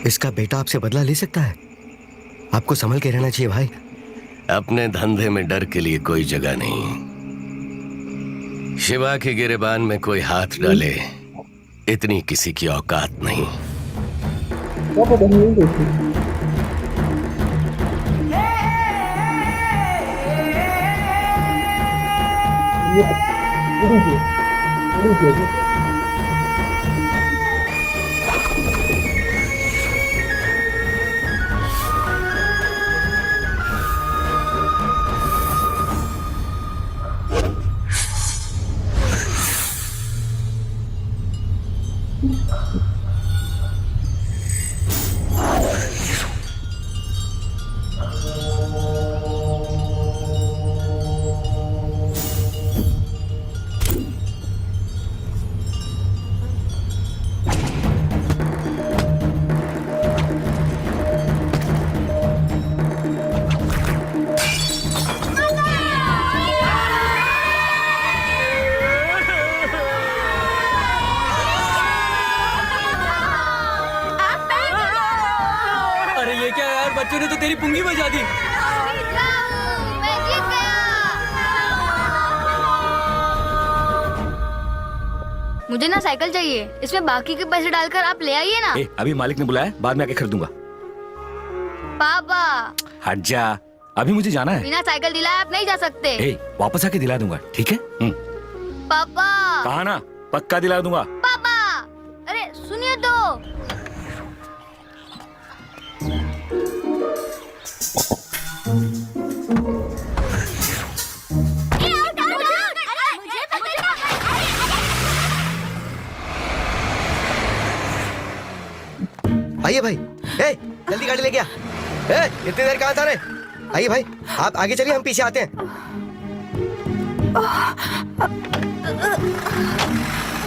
इसका बेटा आपसे बदला ले सकता है। आपको संभल के रहना चाहिए भाई। अपने धंधे में डर के लिए कोई जगह नहीं। शिवा के गिरेबान में कोई हाथ डाले, इतनी किसी की औकात नहीं। बच्चों ने तो तेरी पुंगी बजा दी। मैं जीत गया। मुझे ना साइकिल चाहिए, इसमें बाकी के पैसे डालकर आप ले आइए ना। अभी मालिक ने बुलाया, बाद में आके खरीदूंगा। पापा हट जा, अभी मुझे जाना है। बिना साइकिल दिलाए आप नहीं जा सकते। वापस आके दिला दूंगा, ठीक है? पापा कहा ना, पक्का दिला दूंगा। पापा अरे सुनिए तो। आइए भाई, जल्दी गाड़ी लेके आ। इतनी देर कहाँ था रे? आइए भाई, आप आगे चलिए, हम पीछे आते हैं।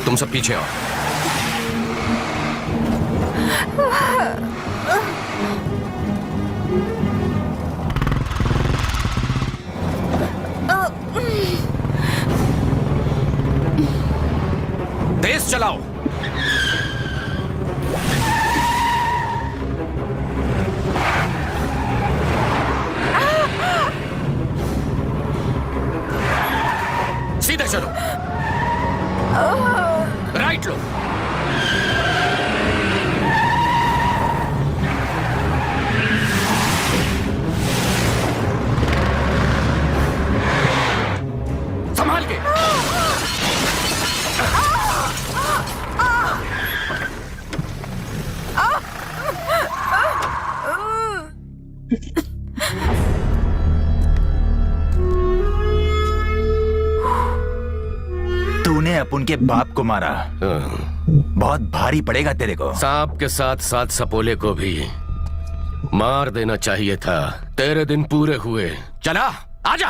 तुम सब पीछे आओ। तेज चलाओ। सीधे चलो। राइट लो। संभाल के। तूने अपन के बाप को मारा, बहुत भारी पड़ेगा तेरे को। सांप के साथ साथ सपोले को भी मार देना चाहिए था। तेरे दिन पूरे हुए। चला आजा।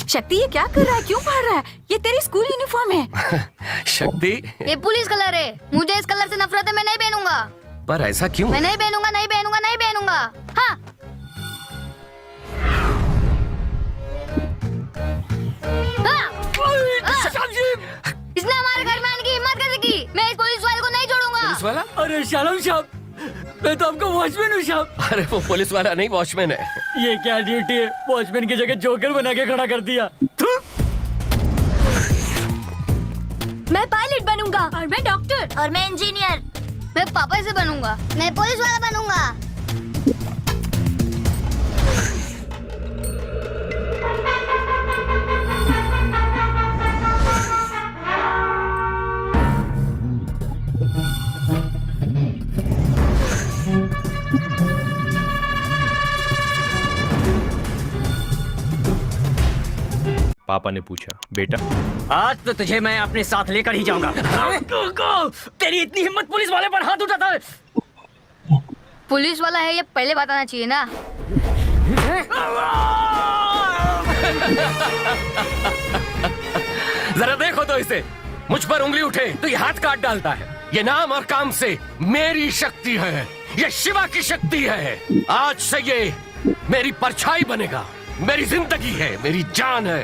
शक्ति ये क्या कर रहा है, क्यों मार रहा है? ये तेरी स्कूल यूनिफॉर्म है। शक्ति, ये पुलिस कलर है, मुझे इस कलर से नफरत है, मैं नहीं पहनूंगा। पर ऐसा क्यों? मैं नहीं पहनूंगा, नहीं पहनूंगा, नहीं पहनूंगा। हाँ। इसने हमारे घर में आने की हिम्मत कैसे की? मैं इस पुलिस वाले को नहीं छोड़ूंगा। पुलिस वाला? अरे शालम साहब, मैं तो आपका वॉचमैन हूँ साहब। अरे वो पुलिस वाला नहीं, वॉचमैन है। ये क्या ड्यूटी है, वॉचमैन की जगह जोकर बना के खड़ा कर दिया। मैं पायलट बनूंगा और मैं डॉक्टर और मैं इंजीनियर। मैं पापा से बनूंगा। मैं पुलिस वाला बनूंगा। पापा ने पूछा, बेटा आज तो तुझे मैं अपने साथ लेकर ही जाऊंगा। तेरी इतनी हिम्मत पुलिस वाले पर हाथ उठाता है। पुलिस वाला है ये पहले बताना चाहिए ना। जरा देखो तो इसे, मुझ पर उंगली उठे तो ये हाथ काट डालता है। ये नाम और काम से मेरी शक्ति है, ये शिवा की शक्ति है। आज से ये मेरी परछाई बनेगा, मेरी जिंदगी है, मेरी जान है।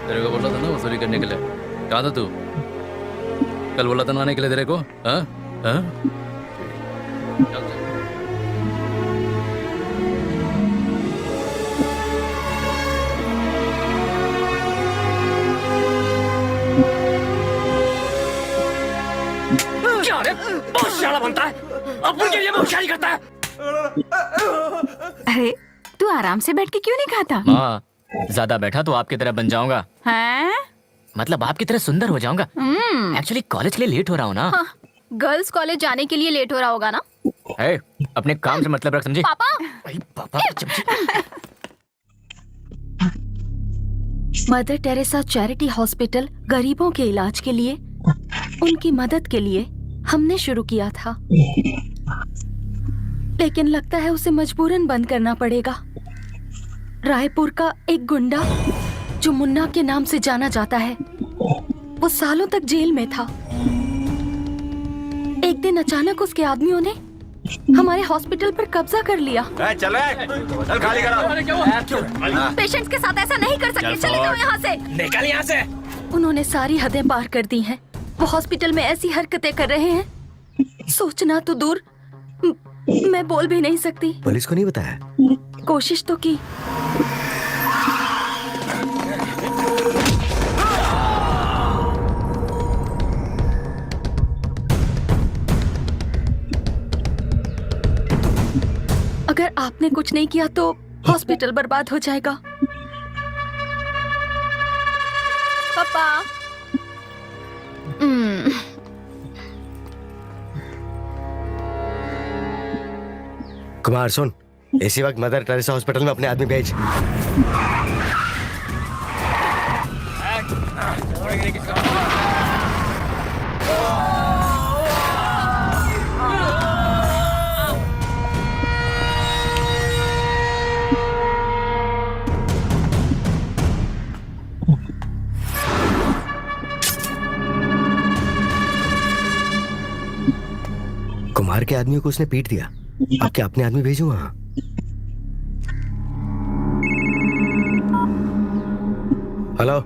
तेरे को बोला था ना वसूली करने के लिए, कहा था तू? कल बोला था ना आने के लिए तेरे को। हाँ हाँ चल चल। क्या रे बहुत शाला बनता है, अपन के लिए होशियारी करता है। अरे तू आराम से बैठ के क्यों नहीं खाता? माँ ज्यादा बैठा तो आपकी तरह बन जाऊंगा, हैं? मतलब आपकी तरह सुंदर हो जाऊंगा। एक्चुअली कॉलेज के लिए लेट हो रहा हूँ ना। हाँ, गर्ल्स कॉलेज जाने के लिए लेट हो रहा होगा ना। है, अपने काम से मतलब रख, समझी? पापा पापा की चमची। मदर टेरेसा चैरिटी हॉस्पिटल गरीबों के इलाज के लिए, उनकी मदद के लिए हमने शुरू किया था, लेकिन लगता है उसे मजबूरन बंद करना पड़ेगा। रायपुर का एक गुंडा जो मुन्ना के नाम से जाना जाता है, वो सालों तक जेल में था। एक दिन अचानक उसके आदमियों ने हमारे हॉस्पिटल पर कब्जा कर लिया। चल खाली करो। पेशेंट्स के साथ ऐसा नहीं कर सकते, चले जाओ यहाँ से। निकल यहाँ से। उन्होंने सारी हदें पार कर दी हैं। वो हॉस्पिटल में ऐसी हरकतें कर रहे हैं, सोचना तो दूर, मैं बोल भी नहीं सकती। पुलिस को नहीं बताया? कोशिश तो की। अगर आपने कुछ नहीं किया तो हॉस्पिटल बर्बाद हो जाएगा। पापा कुमार सुन, इसी वक्त मदर टेरेसा हॉस्पिटल में अपने आदमी भेज। कुमार के आदमियों को उसने पीट दिया, अब क्या अपने आदमी भेजूं वहां? हेलो,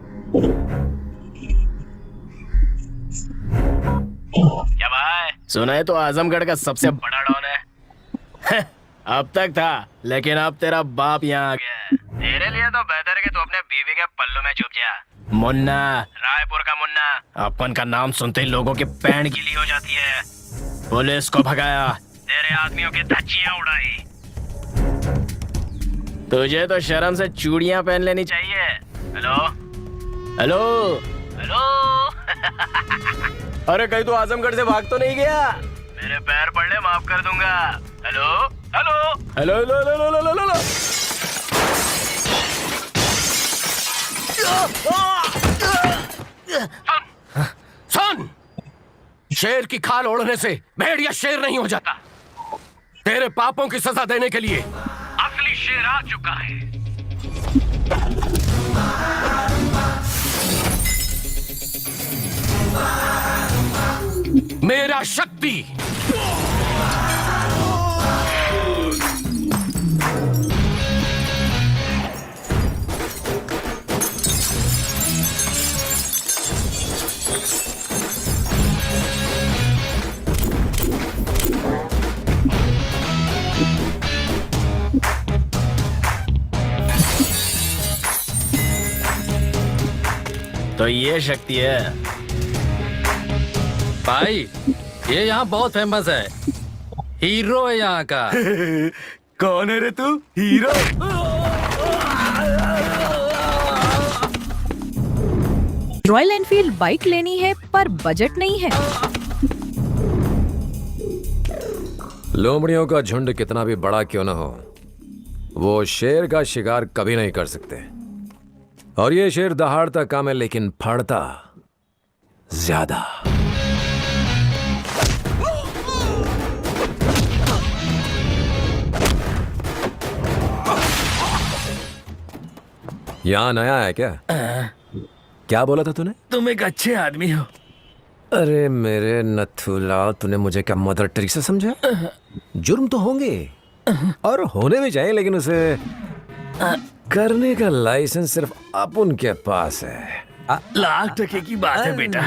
क्या भाई? सुना है तो आजमगढ़ का सबसे बड़ा डॉन है। अब तक था, लेकिन अब तेरा बाप यहाँ आ गया। तेरे लिए तो बेहतर है कि तू अपने बीवी के पल्लू में छुप जा। मुन्ना, रायपुर का मुन्ना। अपन का नाम सुनते ही लोगों की पैंट गीली हो जाती है। पुलिस को भगाया, तेरे आदमियों की धज्जियां उड़ाई। तुझे तो शर्म से चूड़ियां पहन लेनी चाहिए। Hello hello hello. अरे कहीं तू आजमगढ़ से भाग तो नहीं गया? मेरे पैर पड़ ले, माफ कर दूंगा। Hello hello hello hello hello hello hello hello. सुन, शेर की खाल ओढ़ने से भेड़िया शेर नहीं हो जाता। तेरे पापों की सजा देने के लिए असली शेर आ चुका है। मेरा शक्ति। तो ये शक्ति है भाई, ये यहाँ बहुत फेमस है, हीरो है यहाँ का। कौन है रे तू? हीरो? रॉयल एनफील्ड बाइक लेनी है पर बजट नहीं है। लोमड़ियों का झुंड कितना भी बड़ा क्यों ना हो, वो शेर का शिकार कभी नहीं कर सकते। और ये शेर दहाड़ता कम है लेकिन फाड़ता ज्यादा। यहाँ नया है क्या? क्या बोला था तूने? तुम एक अच्छे आदमी हो। अरे मेरे नथुलाल, तूने मुझे क्या मदर टेरेसा समझा? जुर्म तो होंगे और होने भी चाहिए, लेकिन उसे करने का लाइसेंस सिर्फ अपन के पास है। लाख टके की बात है बेटा।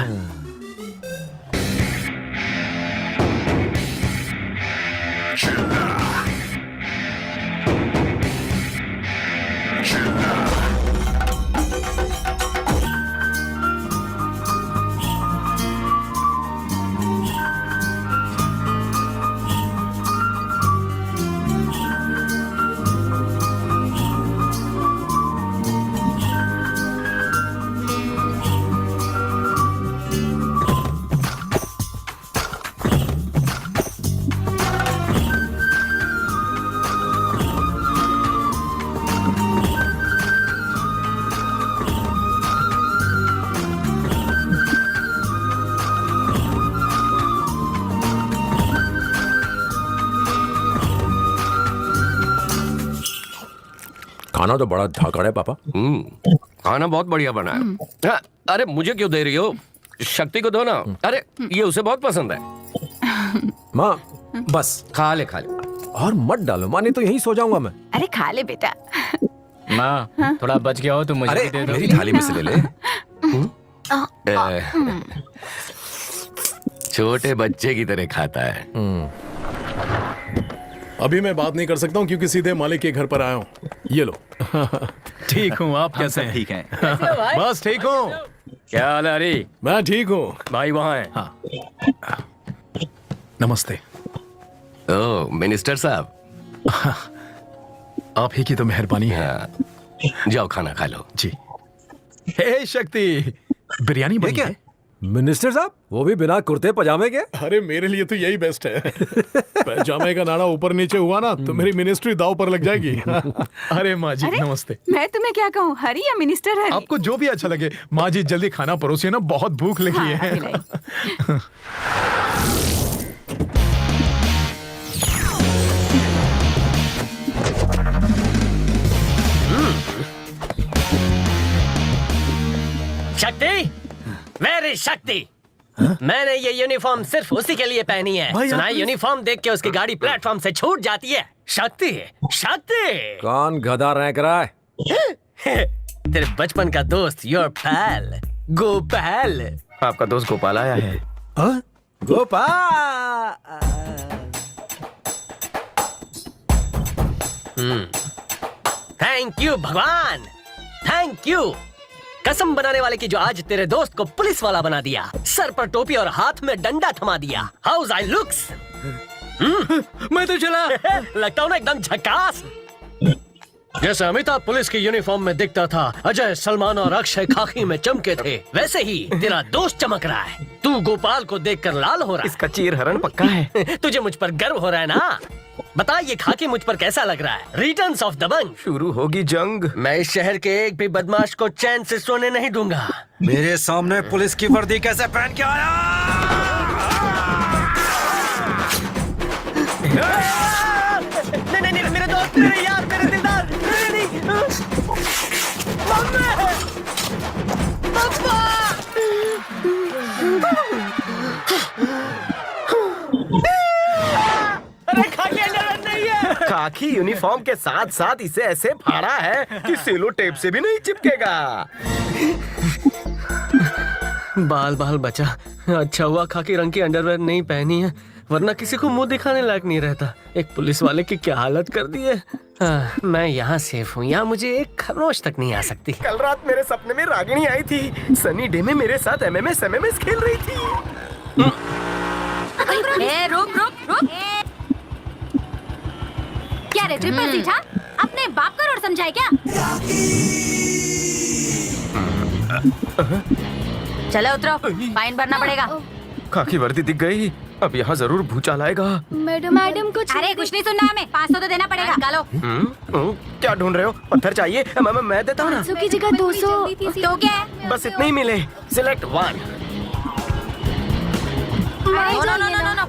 खाना तो बड़ा धाकड़ है पापा। खाना बहुत बढ़िया बना है। हाँ, अरे मुझे क्यों दे रही हो? शक्ति को दो ना। अरे ये उसे बहुत पसंद है। माँ बस खा ले खा ले। और मत डालो माँ, नहीं तो यहीं सो जाऊंगा मैं। अरे खा ले बेटा। माँ थोड़ा बच गया हो तो मुझे भी दे दो। मेरी थाली में से ले ले। छोटे बच्चे की तरह खाता है। अभी मैं बात नहीं कर सकता हूँ क्योंकि सीधे मालिक के घर पर आया हूँ। ये लो। ठीक हूँ, आप कैसे हैं? ठीक है। बस ठीक हूँ। क्या हाल है हरी? मैं ठीक हूँ। भाई वहाँ है। हाँ। नमस्ते। ओ मिनिस्टर साहब, आप ही की तो मेहरबानी है। हाँ, जाओ खाना खा लो। जी। हे शक्ति, बिरयानी बनी है? मिनिस्टर साहब, वो भी बिना कुर्ते पजामे के? अरे मेरे लिए तो यही बेस्ट है। पैजामे का नाड़ा ऊपर नीचे हुआ ना तो मेरी मिनिस्ट्री दाव पर लग जाएगी। अरे माँ जी नमस्ते। मैं तुम्हें क्या कहूँ, हरी या मिनिस्टर हरी? आपको जो भी अच्छा लगे। माँ जी जल्दी खाना परोसिए ना, बहुत भूख लगी है। शक्ति, मेरी शक्ति, मैंने ये यूनिफॉर्म सिर्फ उसी के लिए पहनी है। सुना है यूनिफॉर्म देख के उसकी गाड़ी प्लेटफॉर्म से छूट जाती है। शक्ति, शक्ति। कौन गधा रैंक रहा है? तेरे बचपन का दोस्त, योर पैल गोपाल। आपका दोस्त गोपाल आया है। गोपाल। थैंक यू भगवान, थैंक यू। कसम बनाने वाले की जो आज तेरे दोस्त को पुलिस वाला बना दिया, सर पर टोपी और हाथ में डंडा थमा दिया। House I looks? मैं तो चला। लगता हूँ ना एकदम झकास। जैसे अमिताभ पुलिस की यूनिफॉर्म में दिखता था, अजय, सलमान और अक्षय खाकी में चमके थे, वैसे ही तेरा दोस्त चमक रहा है। तू गोपाल को देखकर लाल हो रहा है। इसका चीर हरण पक्का है। तुझे मुझ पर गर्व हो रहा है ना? बता ये खाकी मुझ पर कैसा लग रहा है? रिटर्न्स ऑफ दबंग। शुरू होगी जंग। मैं इस शहर के एक भी बदमाश को चैन से सोने नहीं दूंगा। मेरे सामने पुलिस की वर्दी कैसे पहन के आया? नहीं नहीं, मेरे दोस्त, मेरे यार, मेरे दिलदार। नहीं, पापा। अरे खाकी अंडरवेयर नहीं है। खाकी यूनिफॉर्म के साथ साथ इसे ऐसे फाड़ा है कि सेलो टेप से भी नहीं चिपकेगा। बाल बाल बचा। अच्छा हुआ खाकी रंग की अंडरवेयर नहीं पहनी है, वरना किसी को मुंह दिखाने लायक नहीं रहता। एक पुलिस वाले की क्या हालत कर दी है। मैं यहाँ सेफ हूँ, यहाँ मुझे एक खरोच तक नहीं आ सकती। कल रात मेरे सपने में रागिनी आई थी, सनी डे में मेरे साथ एमएमएस खेल रही थी। रुक रुक रुक। क्या रे ट्रिपल सीट? हाँ, अपने बाप का रोड समझाए क्या? चलो उतरो, फाइन भरना पड़ेगा। खाकी वर्दी दिख गई। अब यहाँ जरूर भूचाल आएगा। मैडम कुछ अरे कुछ नहीं सुनना हमें, 500 तो देना पड़ेगा। निकालो। क्या ढूंढ रहे हो? पत्थर चाहिए? मैं देता हूँ ना। 500 की जगह 200। तो क्या है? बस इतने ही मिले। सिलेक्ट 1। नो।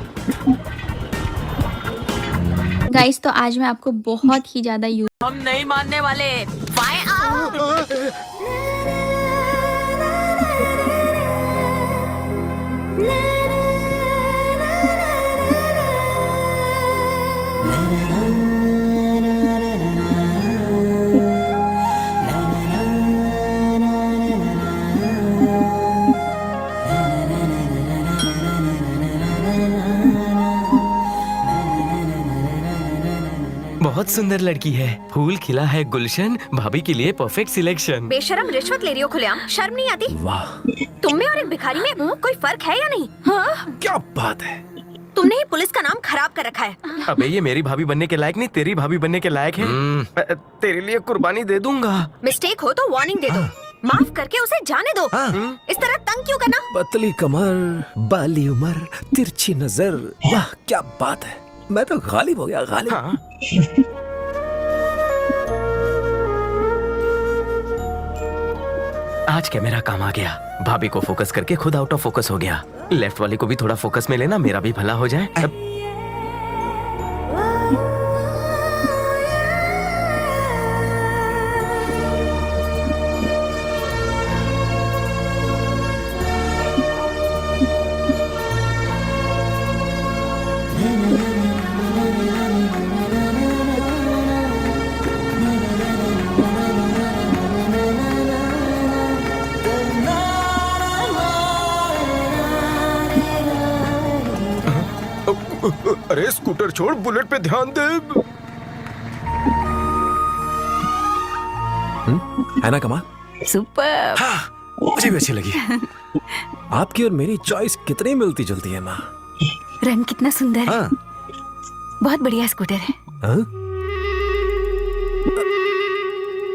गाइस तो आज मैं आपको बहुत ही ज्यादा हम नहीं मानने वाले। बहुत सुंदर लड़की है, फूल खिला है गुलशन, भाभी के लिए परफेक्ट सिलेक्शन। बेशरम रिश्वत ले रही हो खुलेआम, शर्म नहीं आती? वाह, तुम में और एक भिखारी में कोई फर्क है या नहीं? हाँ? क्या बात है। तुमने ही पुलिस का नाम खराब कर रखा है। अबे ये मेरी भाभी बनने के लायक नहीं, तेरी भाभी बनने के लायक है। तेरे लिए कुर्बानी दे दूंगा। मिस्टेक हो तो वार्निंग दे दो, माफ करके उसे जाने दो। इस तरह तंग क्यों करना? पतली कमर, बाली उम्र, तिरछी नजर, वाह क्या बात है। मैं तो गालिब हो गया, गालिब। हाँ। आज क्या मेरा काम आ गया, भाभी को फोकस करके खुद आउट ऑफ फोकस हो गया। लेफ्ट वाले को भी थोड़ा फोकस में लेना, मेरा भी भला हो जाए। अरे स्कूटर छोड़, बुलेट पे ध्यान दे। है ना कमाल? सुपर। मुझे भी अच्छी लगी। आपकी और मेरी चॉइस कितनी मिलती जुलती है माँ। रंग कितना सुंदर है। बहुत बढ़िया स्कूटर है।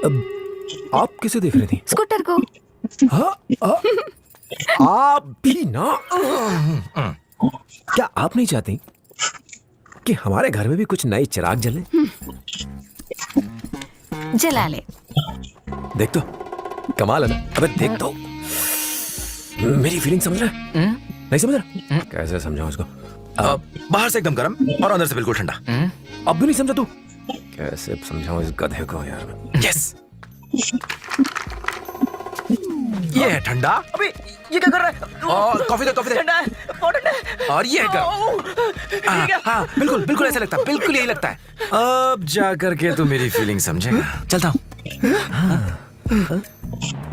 अब आप किसे देख रही थी? स्कूटर को। आप भी ना। क्या आप नहीं चाहती कि हमारे घर में भी कुछ नए चिराग जले? जला ले। देख तो, कमाल है ना। अबे देख तो, मेरी फीलिंग समझ रहा है? नहीं समझ रहा? कैसे समझाऊं उसको? बाहर से एकदम गर्म और अंदर से बिल्कुल ठंडा। अब भी नहीं समझा तू? कैसे समझाऊं इस गधे को यार? यस, ये है ठंडा। अबे ये क्या कर रहा है? और कॉफी दे, कॉफी दे। ठंडा है, बहुत ठंडा है। और ये है गर्म। हाँ, बिल्कुल बिल्कुल ऐसा लगता है, बिल्कुल यही लगता है। अब जाकर के तू मेरी फीलिंग समझेगा। चलता हूँ।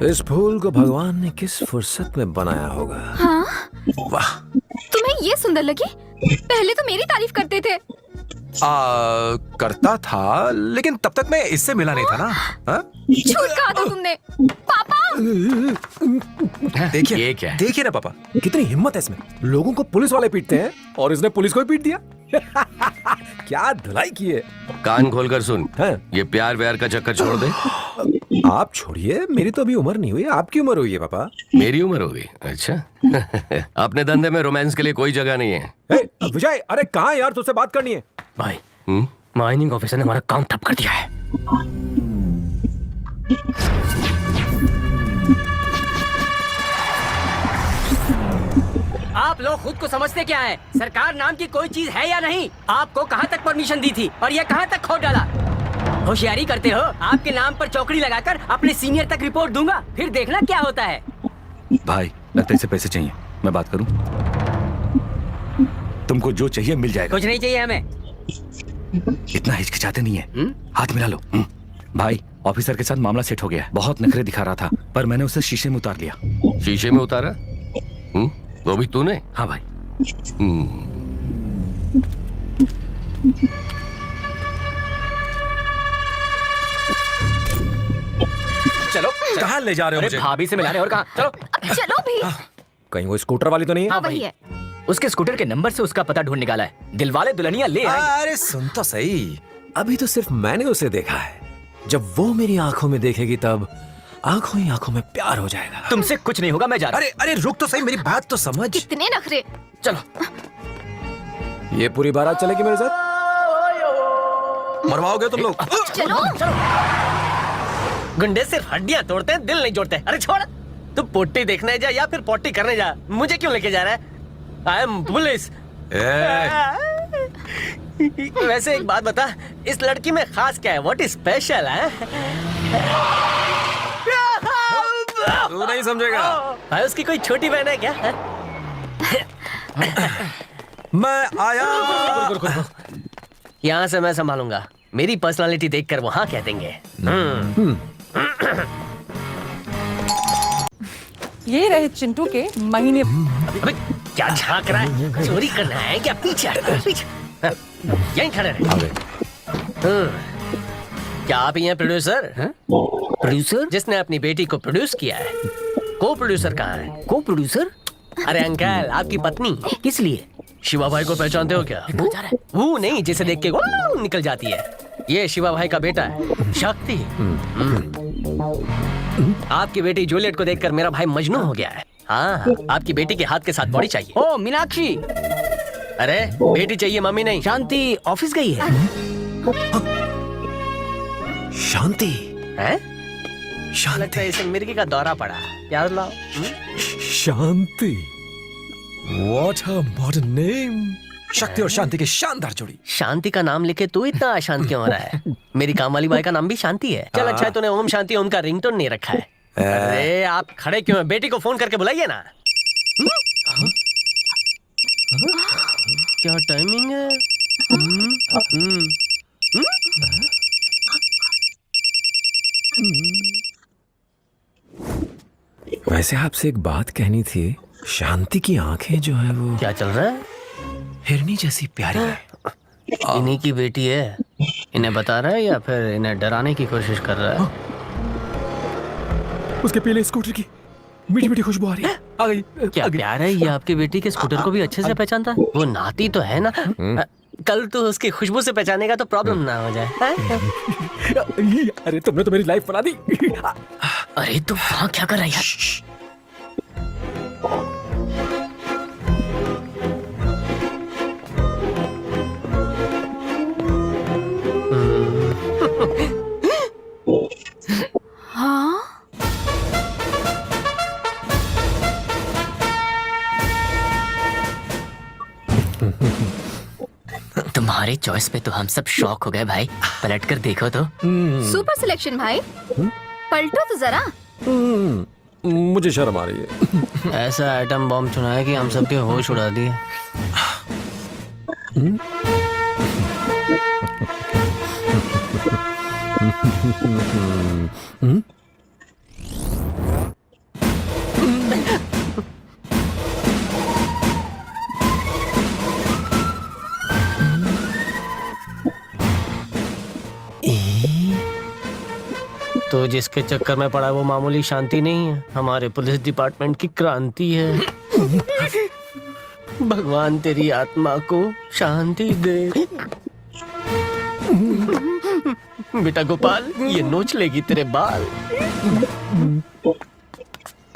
इस फूल को भगवान ने किस फुर्सत में बनाया होगा। हाँ? वाह, तुम्हें ये सुंदर लगी? पहले तो मेरी तारीफ करते थे। करता था, लेकिन तब तक मैं इससे मिला नहीं था ना। झूठ कहा था तुमने। पापा! देखिए, ये क्या है? देखिए ना पापा, कितनी हिम्मत है इसमें। लोगों को पुलिस वाले पीटते हैं और इसने पुलिस को ही पीट दिया। क्या धुलाई की है। कान खोलकर सुन। हाँ? ये प्यार व्यार का चक्कर छोड़ दे। आप छोड़िए, मेरी तो अभी उम्र नहीं हुई। आपकी उम्र हुई है पापा। मेरी उम्र होगी? अच्छा। अपने धंधे में रोमांस के लिए कोई जगह नहीं है। विजय, अरे कहाँ यार, तुझसे बात करनी है। भाई, माइनिंग ऑफिसर ने हमारा काम ठप कर दिया है। आप लोग खुद को समझते क्या है? सरकार नाम की कोई चीज है या नहीं? आपको कहाँ तक परमिशन दी थी और ये कहाँ तक खोद डाला? होशियारी करते हो? आपके नाम पर चौकड़ी लगाकर अपने सीनियर तक रिपोर्ट दूंगा, फिर देखना क्या होता है। भाई लगता है इसे पैसे चाहिए, मैं बात करूं? तुमको जो चाहिए मिल जाएगा। कुछ नहीं चाहिए हमें। इतना हिचकिचाते नहीं है। हाथ मिला लो। भाई, ऑफिसर के साथ मामला सेट हो गया। बहुत नखरे दिखा रहा था, पर मैंने उसे शीशे में उतार लिया। शीशे में उतारा? वो भी तूने? हाँ भाई। चलो, कहाँ ले जा रहे हो मुझे? भाभी से मिलाने और कहाँ? चलो चलो भी। कहीं वो स्कूटर वाली तो नहीं है? हाँ वही है। उसके स्कूटर के नंबर से उसका पता ढूंढ निकाला है। दिलवाले दुल्हनिया ले आए। अरे सुन तो सही। अभी तो सिर्फ मैंने उसे देखा है। जब वो मेरी आंखों में देखेगी तब आंखों ही आंखों में प्यार हो जाएगा। तुमसे कुछ नहीं होगा, मैं जा रहा हूं। अरे रुक तो सही, मेरी बात तो समझ। कितने नखरे। चलो। ये पूरी बारात चलेगी मेरे साथ? मरवाओगे तुम लोग? चलो गुंडे सिर्फ हड्डियां तोड़ते हैं, दिल नहीं जोड़ते। अरे छोड़, तू पोटी देखने जा या फिर पोटी करने जा, मुझे क्यों लेके जा रहा है? I am police. वैसे एक बात बता, इस लड़की में खास क्या है? व्हाट इज स्पेशल है? तू नहीं समझेगा। भाई उसकी कोई छोटी बहन है क्या? मैं आया। यहाँ से मैं संभालूंगा। मेरी पर्सनालिटी देखकर वो हाँ कह देंगे। ये रहे चिंटू के महीने। अबे क्या झांक रहा है? चोरी करना है क्या? पीछे पीछे यहीं खड़े रहे। क्या आप ही हैं प्रोड्यूसर? प्रोड्यूसर जिसने अपनी बेटी को प्रोड्यूस किया है। को प्रोड्यूसर कहाँ है? को प्रोड्यूसर? अरे अंकल, आपकी पत्नी। किस लिए? शिवा भाई को पहचानते हो क्या? वो नहीं जिसे देख के वो निकल जाती है। ये शिवा भाई का बेटा है, शक्ति। आपकी बेटी जूलियट को देखकर मेरा भाई मजनू हो गया है। हाँ, आपकी बेटी के हाथ के साथ बॉडी चाहिए। ओ मीनाक्षी। अरे बेटी चाहिए, मम्मी नहीं। शांति ऑफिस गई है। शांति है? लगता है इसे मिर्गी का दौरा पड़ा। प्यार लाओ। शांति। What a modern name. शक्ति और शांति की शानदार जोड़ी। शांति का नाम लेके तू इतना अशांत क्यों हो रहा है? मेरी काम वाली बाई का नाम भी शांति है। चल अच्छा है तूने ओम शांति ओम का रिंगटोन नहीं रखा है। अरे आप खड़े क्यों हैं? बेटी को फोन करके बुलाइए ना। क्या टाइमिंग है? वैसे आपसे एक बात कहनी थी। शांति की आंखें जो है वो क्या चल रहा है? हिरनी जैसी प्यारी है। इन्हीं की बेटी है। इन्हें बता रहा है या फिर इन्हें डराने की कोशिश कर रहा है? उसके पीले स्कूटर की मीठी मीठी खुशबू आ रही है। आ गई। क्या प्यार है? ये आपकी बेटी के स्कूटर को भी अच्छे से पहचानता है। वो नाती तो है ना। कल तो उसकी खुशबू से पहचानेगा तो प्रॉब्लम ना हो जाए। अरे तुमने तो मेरी लाइफ बना दी। अरे तू वहाँ क्या कर रहा है यार? हाँ तुम्हारे चॉइस पे तो हम सब शॉक हो गए भाई। पलट कर देखो तो। सुपर सिलेक्शन भाई। पलटो तो जरा। मुझे शर्म आ रही है। ऐसा एटम बॉम्ब चुना है कि हम सबके होश उड़ा दिए। तो जिसके चक्कर में पड़ा वो मामूली शांति नहीं है, हमारे पुलिस डिपार्टमेंट की क्रांति है। भगवान तेरी आत्मा को शांति दे। बेटा गोपाल, ये नोच लेगी तेरे बाल।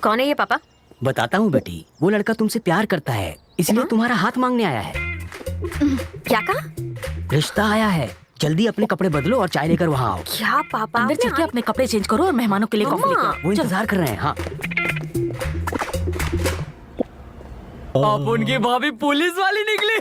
कौन है ये पापा? बताता हूँ बेटी, वो लड़का तुमसे प्यार करता है, इसलिए तुम्हारा हाथ मांगने आया है। क्या कहा? रिश्ता आया है, जल्दी अपने कपड़े बदलो और चाय लेकर वहाँ आओ। क्या पापा? अंदर चल के अपने कपड़े चेंज करो और मेहमानों के लिए कॉफी लेकर आओ। वो इंतजार कर रहे हैं। हाँ, आप उनकी भाभी पुलिस वाली निकली।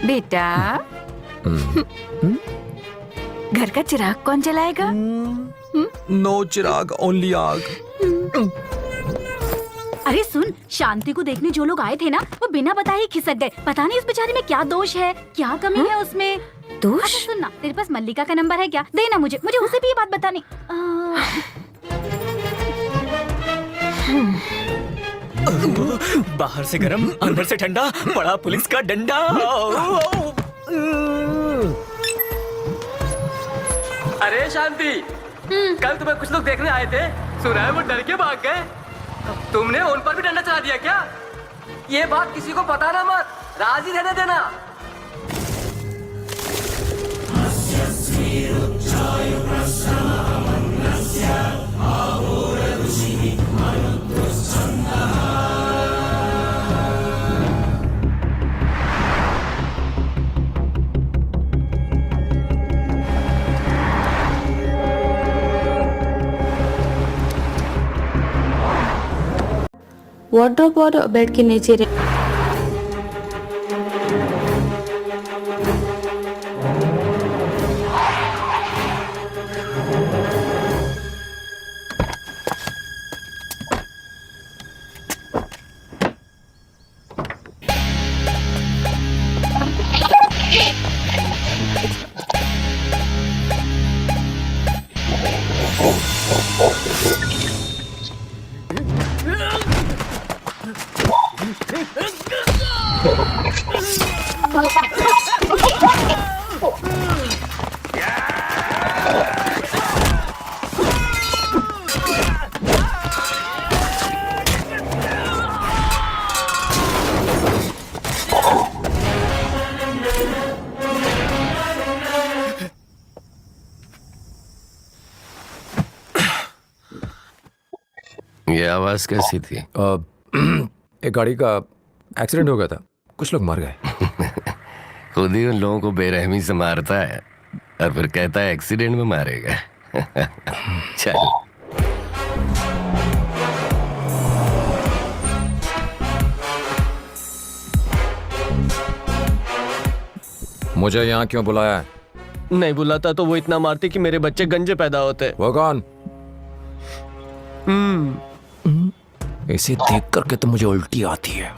बेटा, घर का चिराग कौन जलाएगा? नो चिराग, ओनली आग। अरे सुन, शांति को देखने जो लोग आए थे ना, वो बिना बताए ही खिसक गए। पता नहीं इस बेचारी में क्या दोष है, क्या कमी है उसमें। दोष? अच्छा सुन ना, तेरे पास मल्लिका का नंबर है क्या? देना मुझे उसे भी ये बात बतानी। बाहर से गरम, अंदर से ठंडा, बड़ा पुलिस का डंडा। अरे शांति, कल तुम्हें कुछ लोग देखने आए थे, सुना है वो डर के भाग गए। तुमने उन पर भी डंडा चला दिया क्या? ये बात किसी को बताना मत, राजी रहने देना। वार्डरोब और बेड के नीचे ये आवाज कैसी थी? एक गाड़ी का एक्सीडेंट हो गया था, कुछ लोग मर गए। खुद ही उन लोगों को बेरहमी से मारता है और फिर कहता है एक्सीडेंट में मारेगा। चलो। मुझे यहाँ क्यों बुलाया है? नहीं बुलाता तो वो इतना मारती कि मेरे बच्चे गंजे पैदा होते। वो कौन? इसे देख करके तो मुझे उल्टी आती है।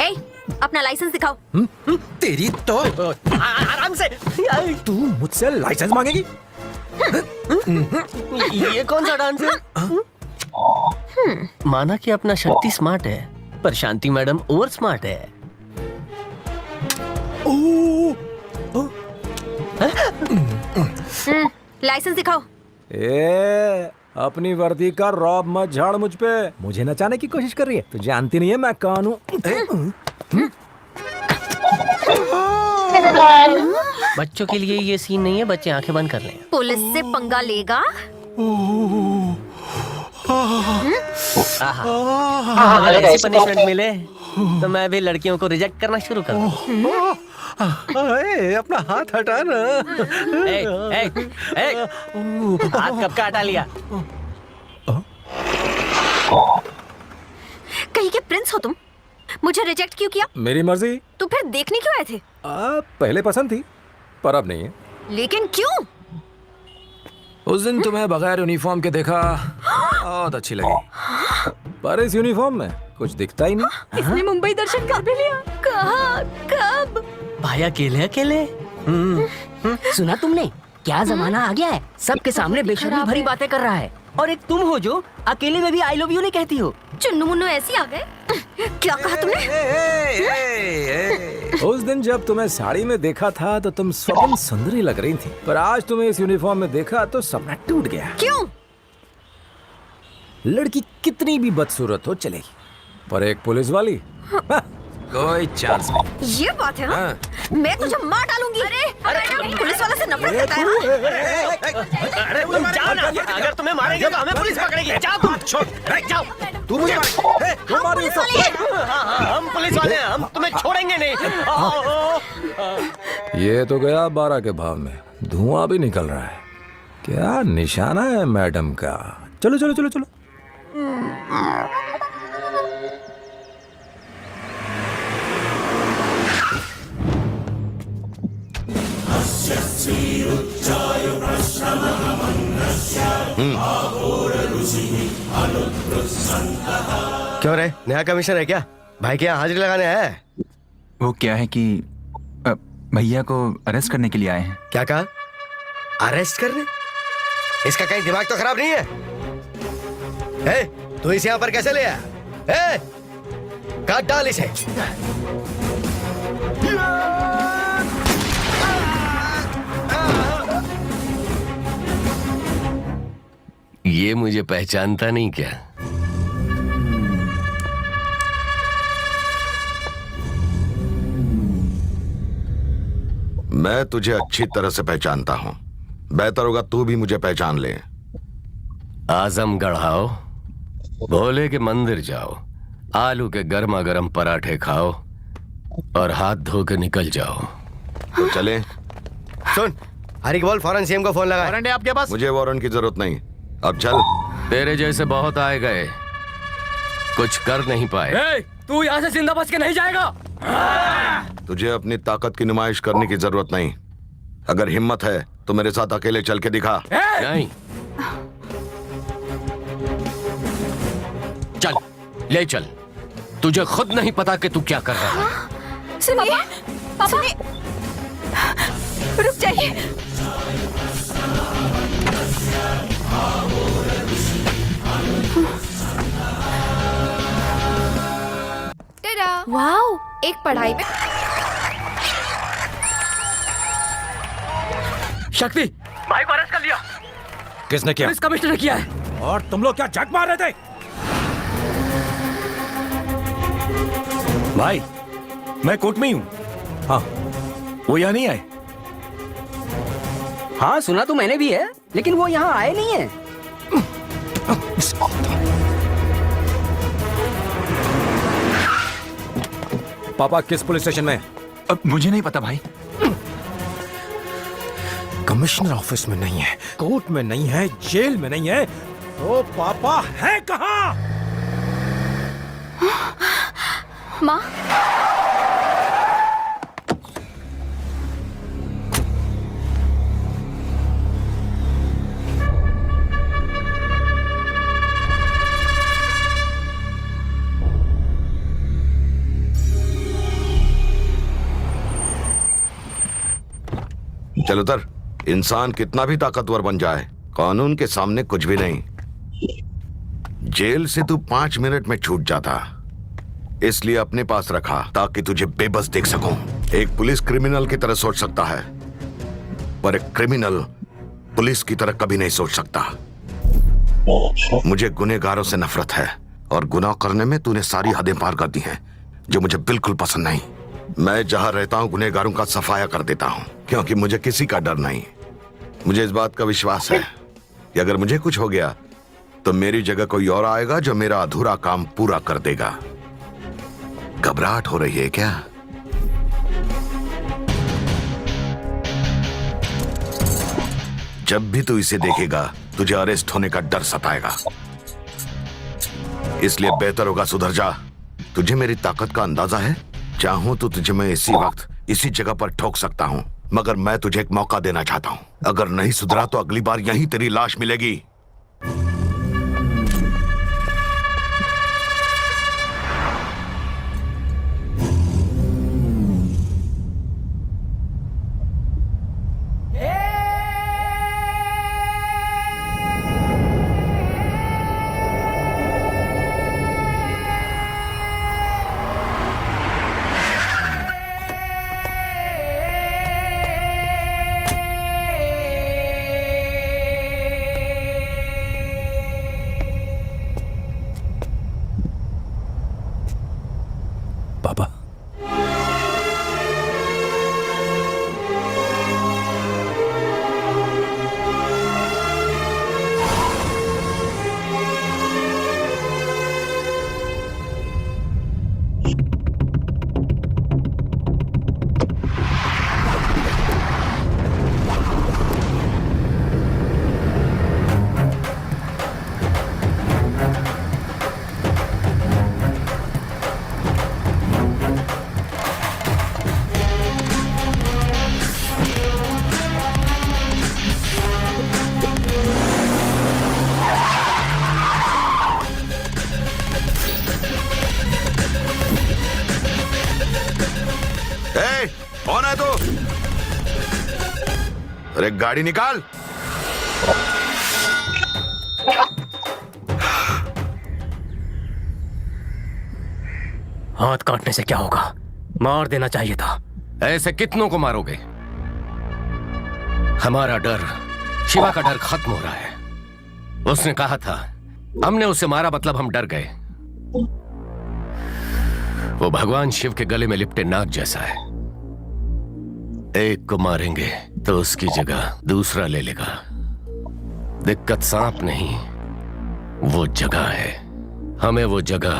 ए, अपना लाइसेंस दिखाओ। तेरी तो आराम से। तू मुझसे लाइसेंस मांगेगी? ये कौन सा डांस है? माना कि अपना शक्ति स्मार्ट है, पर शांति मैडम ओवर स्मार्ट है। लाइसेंस दिखाओ। ए, अपनी वर्दी का रौब मत झाड़ मुझ पे। मुझे नचाने की कोशिश कर रही है। तू जानती नहीं है मैं कौन हूँ। बच्चों के लिए ये सीन नहीं है, बच्चे आंखें बंद कर लें। पुलिस से पंगा लेगा? अगर ऐसी पनिशमेंट मिले तो मैं भी लड़कियों को रिजेक्ट करना शुरू कर दूं। अपना हाथ हटा ना। हाथ कब का हटा लिया? कहीं के प्रिंस हो तुम? मुझे रिजेक्ट क्यों किया? मेरी मर्जी। तो फिर देखने क्यों आए थे? पहले पसंद थी पर अब नहीं है। लेकिन क्यों? उस दिन तुम्हें बगैर यूनिफॉर्म के देखा, बहुत अच्छी लगी। पर इस यूनिफॉर्म में कुछ दिखता ही नहीं। इसने मुंबई दर्शन कर भी लिया। कहाँ? कब? भाई अकेले अकेले। सुना तुमने? क्या जमाना आ गया है, सबके सामने बेशर्मी भरी बातें कर रहा है। और एक तुम हो जो अकेले में भी आई लव यू नहीं कहती हो। चुन्नू मुन्नू ऐसी आ गए। क्या कहा तुमने? उस दिन जब तुम्हें साड़ी में देखा था तो तुम स्वप्न सुंदरी लग रही थी, पर आज तुम्हें इस यूनिफॉर्म में देखा तो सपना टूट गया। क्यों? लड़की कितनी भी बदसूरत हो चलेगी, पर एक पुलिस वाली कोई चांस नहीं। ये बात है हाँ? मैं तुझे मार डालूंगी। अरे पुलिस वाले से नफरत करता है। अरे तुम जाओ ना, अगर तुम्हें मारेंगे तो हमें पुलिस पकड़ेगी। जाओ तुम, छोड़, जाओ। तू मुझे हम पुलिस वाले हैं, हम तुम्हें छोड़ेंगे नहीं। ये तो गया 12 के भाव में, धुआं भी निकल रहा है। क्या निशाना है मैडम का। चलो चलो चलो चलो। क्यों रे, नया कमीशन है क्या? भाई के यहाँ हाजिरी लगाने है? वो क्या है कि भैया को अरेस्ट करने के लिए आए हैं। क्या कहा? अरेस्ट करने? इसका कहीं दिमाग तो खराब नहीं है? तू इसे यहाँ पर कैसे ले आया? काट डाल इसे। ये मुझे पहचानता नहीं क्या? मैं तुझे अच्छी तरह से पहचानता हूं। बेहतर होगा तू भी मुझे पहचान ले। आजमगढ़ आओ, भोले के मंदिर जाओ, आलू के गर्मा गर्म पराठे खाओ और हाथ धो के निकल जाओ। तो चले। सुन, हरी बोल फौरन सीएम को फोन लगा। वारंट है आपके पास? मुझे वारंट की जरूरत नहीं, अब चल। तेरे जैसे बहुत आए गए, कुछ कर नहीं पाए। तू यहाँ से जिंदा बच के नहीं जाएगा। तुझे अपनी ताकत की नुमाइश करने की जरूरत नहीं। अगर हिम्मत है तो मेरे साथ अकेले चल के दिखा। नहीं, चल ले चल। तुझे खुद नहीं पता कि तू क्या कर रहा है। सुनिए, सुनिए, रुक जाइए। वाओ, एक पढ़ाई में शक्ति भाई को अरेस्ट कर लिया। किसने किया? पुलिस कमिश्नर ने किया है। और तुम लोग क्या जग मार रहे थे? भाई, मैं कोर्ट में ही हूँ। हाँ, वो यहाँ नहीं आए। हाँ सुना तो मैंने भी है, लेकिन वो यहाँ आए नहीं है। पापा किस पुलिस स्टेशन में? अब मुझे नहीं पता भाई। कमिश्नर ऑफिस में नहीं है, कोर्ट में नहीं है, जेल में नहीं है, तो पापा है कहाँ? माँ, चल उतर। इंसान कितना भी ताकतवर बन जाए, कानून के सामने कुछ भी नहीं। जेल से तू 5 मिनट में छूट जाता, इसलिए अपने पास रखा ताकि तुझे बेबस देख सकूं। एक पुलिस क्रिमिनल की तरह सोच सकता है, पर एक क्रिमिनल पुलिस की तरह कभी नहीं सोच सकता। मुझे गुनहगारों से नफरत है, और गुनाह करने में तूने सारी हदें पार कर दी हैं, जो मुझे बिल्कुल पसंद नहीं। मैं जहां रहता हूं गुनहगारों का सफाया कर देता हूं, क्योंकि मुझे किसी का डर नहीं। मुझे इस बात का विश्वास है कि अगर मुझे कुछ हो गया तो मेरी जगह कोई और आएगा जो मेरा अधूरा काम पूरा कर देगा। घबराहट हो रही है क्या? जब भी तू इसे देखेगा तुझे अरेस्ट होने का डर सताएगा, इसलिए बेहतर होगा सुधर जा। तुझे मेरी ताकत का अंदाजा है? चाहूं तो तुझे मैं इसी वक्त इसी जगह पर ठोक सकता हूं, मगर मैं तुझे एक मौका देना चाहता हूं। अगर नहीं सुधरा तो अगली बार यहीं तेरी लाश मिलेगी। कौन है तू? अरे गाड़ी निकाल। हाथ काटने से क्या होगा? मार देना चाहिए था। ऐसे कितनों को मारोगे? हमारा डर, शिवा का डर खत्म हो रहा है। उसने कहा था, हमने उसे मारा मतलब हम डर गए। वो भगवान शिव के गले में लिपटे नाग जैसा है। एक को मारेंगे तो उसकी जगह दूसरा ले लेगा। दिक्कत सांप नहीं, वो जगह है। हमें वो जगह,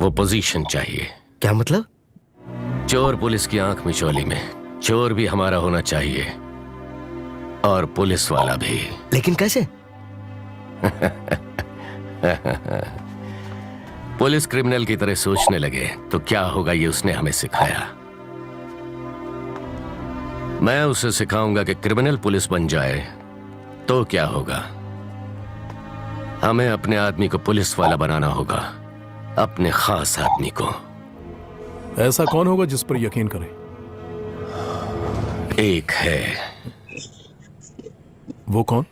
वो पोजीशन चाहिए। क्या मतलब? चोर पुलिस की आंख मिचौली में चोर भी हमारा होना चाहिए और पुलिस वाला भी। लेकिन कैसे? पुलिस क्रिमिनल की तरह सोचने लगे तो क्या होगा, ये उसने हमें सिखाया। मैं उसे सिखाऊंगा कि क्रिमिनल पुलिस बन जाए तो क्या होगा। हमें अपने आदमी को पुलिस वाला बनाना होगा, अपने खास आदमी को। ऐसा कौन होगा जिस पर यकीन करें? एक है। वो कौन?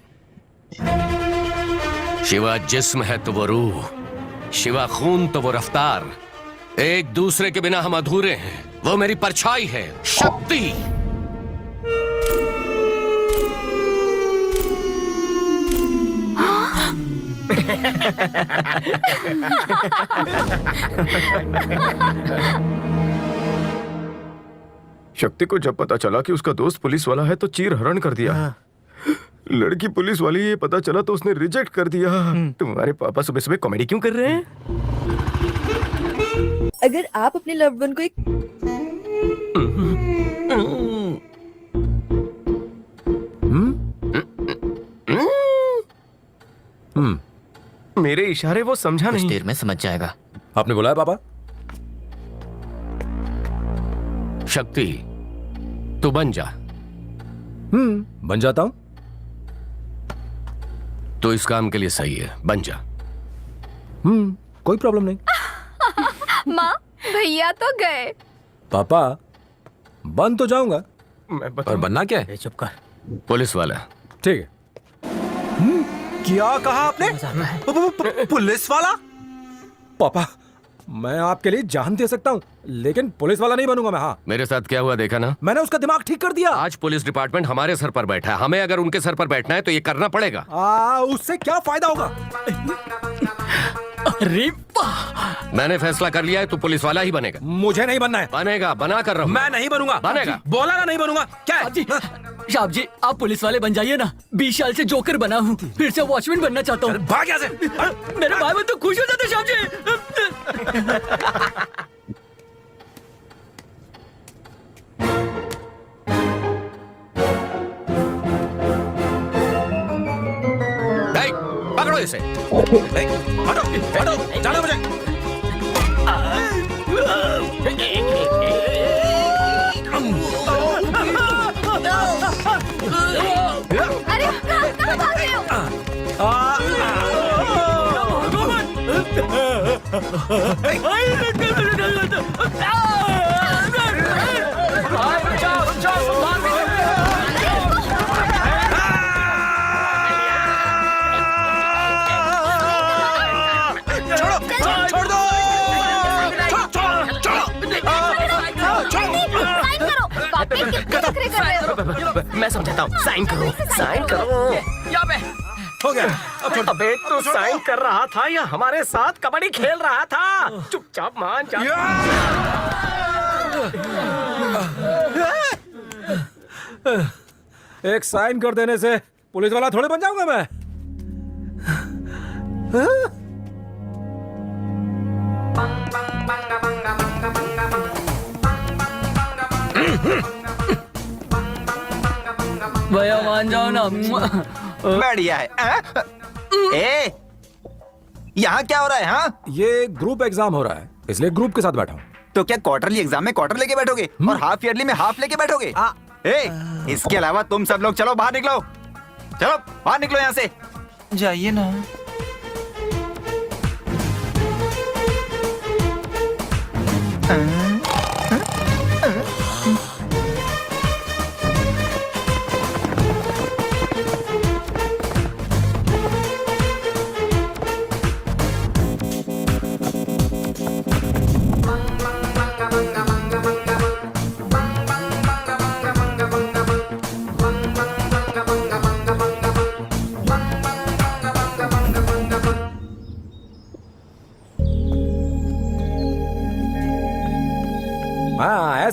शिवा जिस्म है तो वो रूह, शिवा खून तो वो रफ्तार। एक दूसरे के बिना हम अधूरे हैं। वो मेरी परछाई है, शक्ति। शक्ति को जब पता चला कि उसका दोस्त पुलिस वाला है तो चीर हरण कर दिया। लड़की पुलिस वाली, ये पता चला तो उसने रिजेक्ट कर दिया। तुम्हारे पापा सुबह सुबह कॉमेडी क्यों कर रहे हैं? अगर आप अपने लव्ड वन को एक मेरे इशारे वो समझा नहीं। देर में समझ जाएगा। आपने बुलाया पापा? शक्ति, तू बन जा। बन जाता हूं। तो इस काम के लिए सही है, बन जा। कोई प्रॉब्लम नहीं। माँ, भैया तो गए। पापा, बन तो जाऊंगा, और बनना क्या है? चुप कर। पुलिस वाला। ठीक है। क्या कहा आपने? पुलिस वाला? पापा, मैं आपके लिए जान दे सकता हूँ, लेकिन पुलिस वाला नहीं बनूंगा मैं। हाँ, मेरे साथ क्या हुआ देखा ना? मैंने उसका दिमाग ठीक कर दिया। आज पुलिस डिपार्टमेंट हमारे सर पर बैठा है। हमें अगर उनके सर पर बैठना है तो ये करना पड़ेगा। उससे क्या फायदा होगा? अरे मैंने फैसला कर लिया है, तू पुलिस वाला ही बनेगा। मुझे नहीं बनना है। बनेगा, बना कर रहा हूं। मैं नहीं बनूंगा। बनेगा। बोला ना नहीं बनूंगा। क्या है? साहब जी, आप पुलिस वाले बन जाइए ना। 20 साल से जोकर बना हूँ, फिर से वॉचमैन बनना चाहता हूँ। भाग यहाँ से। मेरे भाई बहन तो खुश हो जाते साहब जी। पकड़ो इसे। हटो, हटो, जाना मुझे। अरे कहाँ भाग रहे हो? मैं समझाता हूँ। साइन करो, साइन करो। यहाँ पे हो गया। अबे तू साइन कर रहा था या हमारे साथ कबड्डी खेल रहा था? चुपचाप मान जा। एक साइन कर देने से पुलिस वाला थोड़े बन जाऊंगा मैं। भैया मान जाओ ना। बढ़िया है। ए, यहाँ क्या हो रहा है? हाँ, ये ग्रुप एग्जाम हो रहा है, इसलिए ग्रुप के साथ बैठा हूँ। तो क्या क्वार्टरली एग्जाम में क्वार्टर लेके बैठोगे और हाफ ईयरली में हाफ लेके बैठोगे? इसके अलावा तुम सब लोग चलो बाहर निकलो, चलो बाहर निकलो यहाँ से। जाइए ना।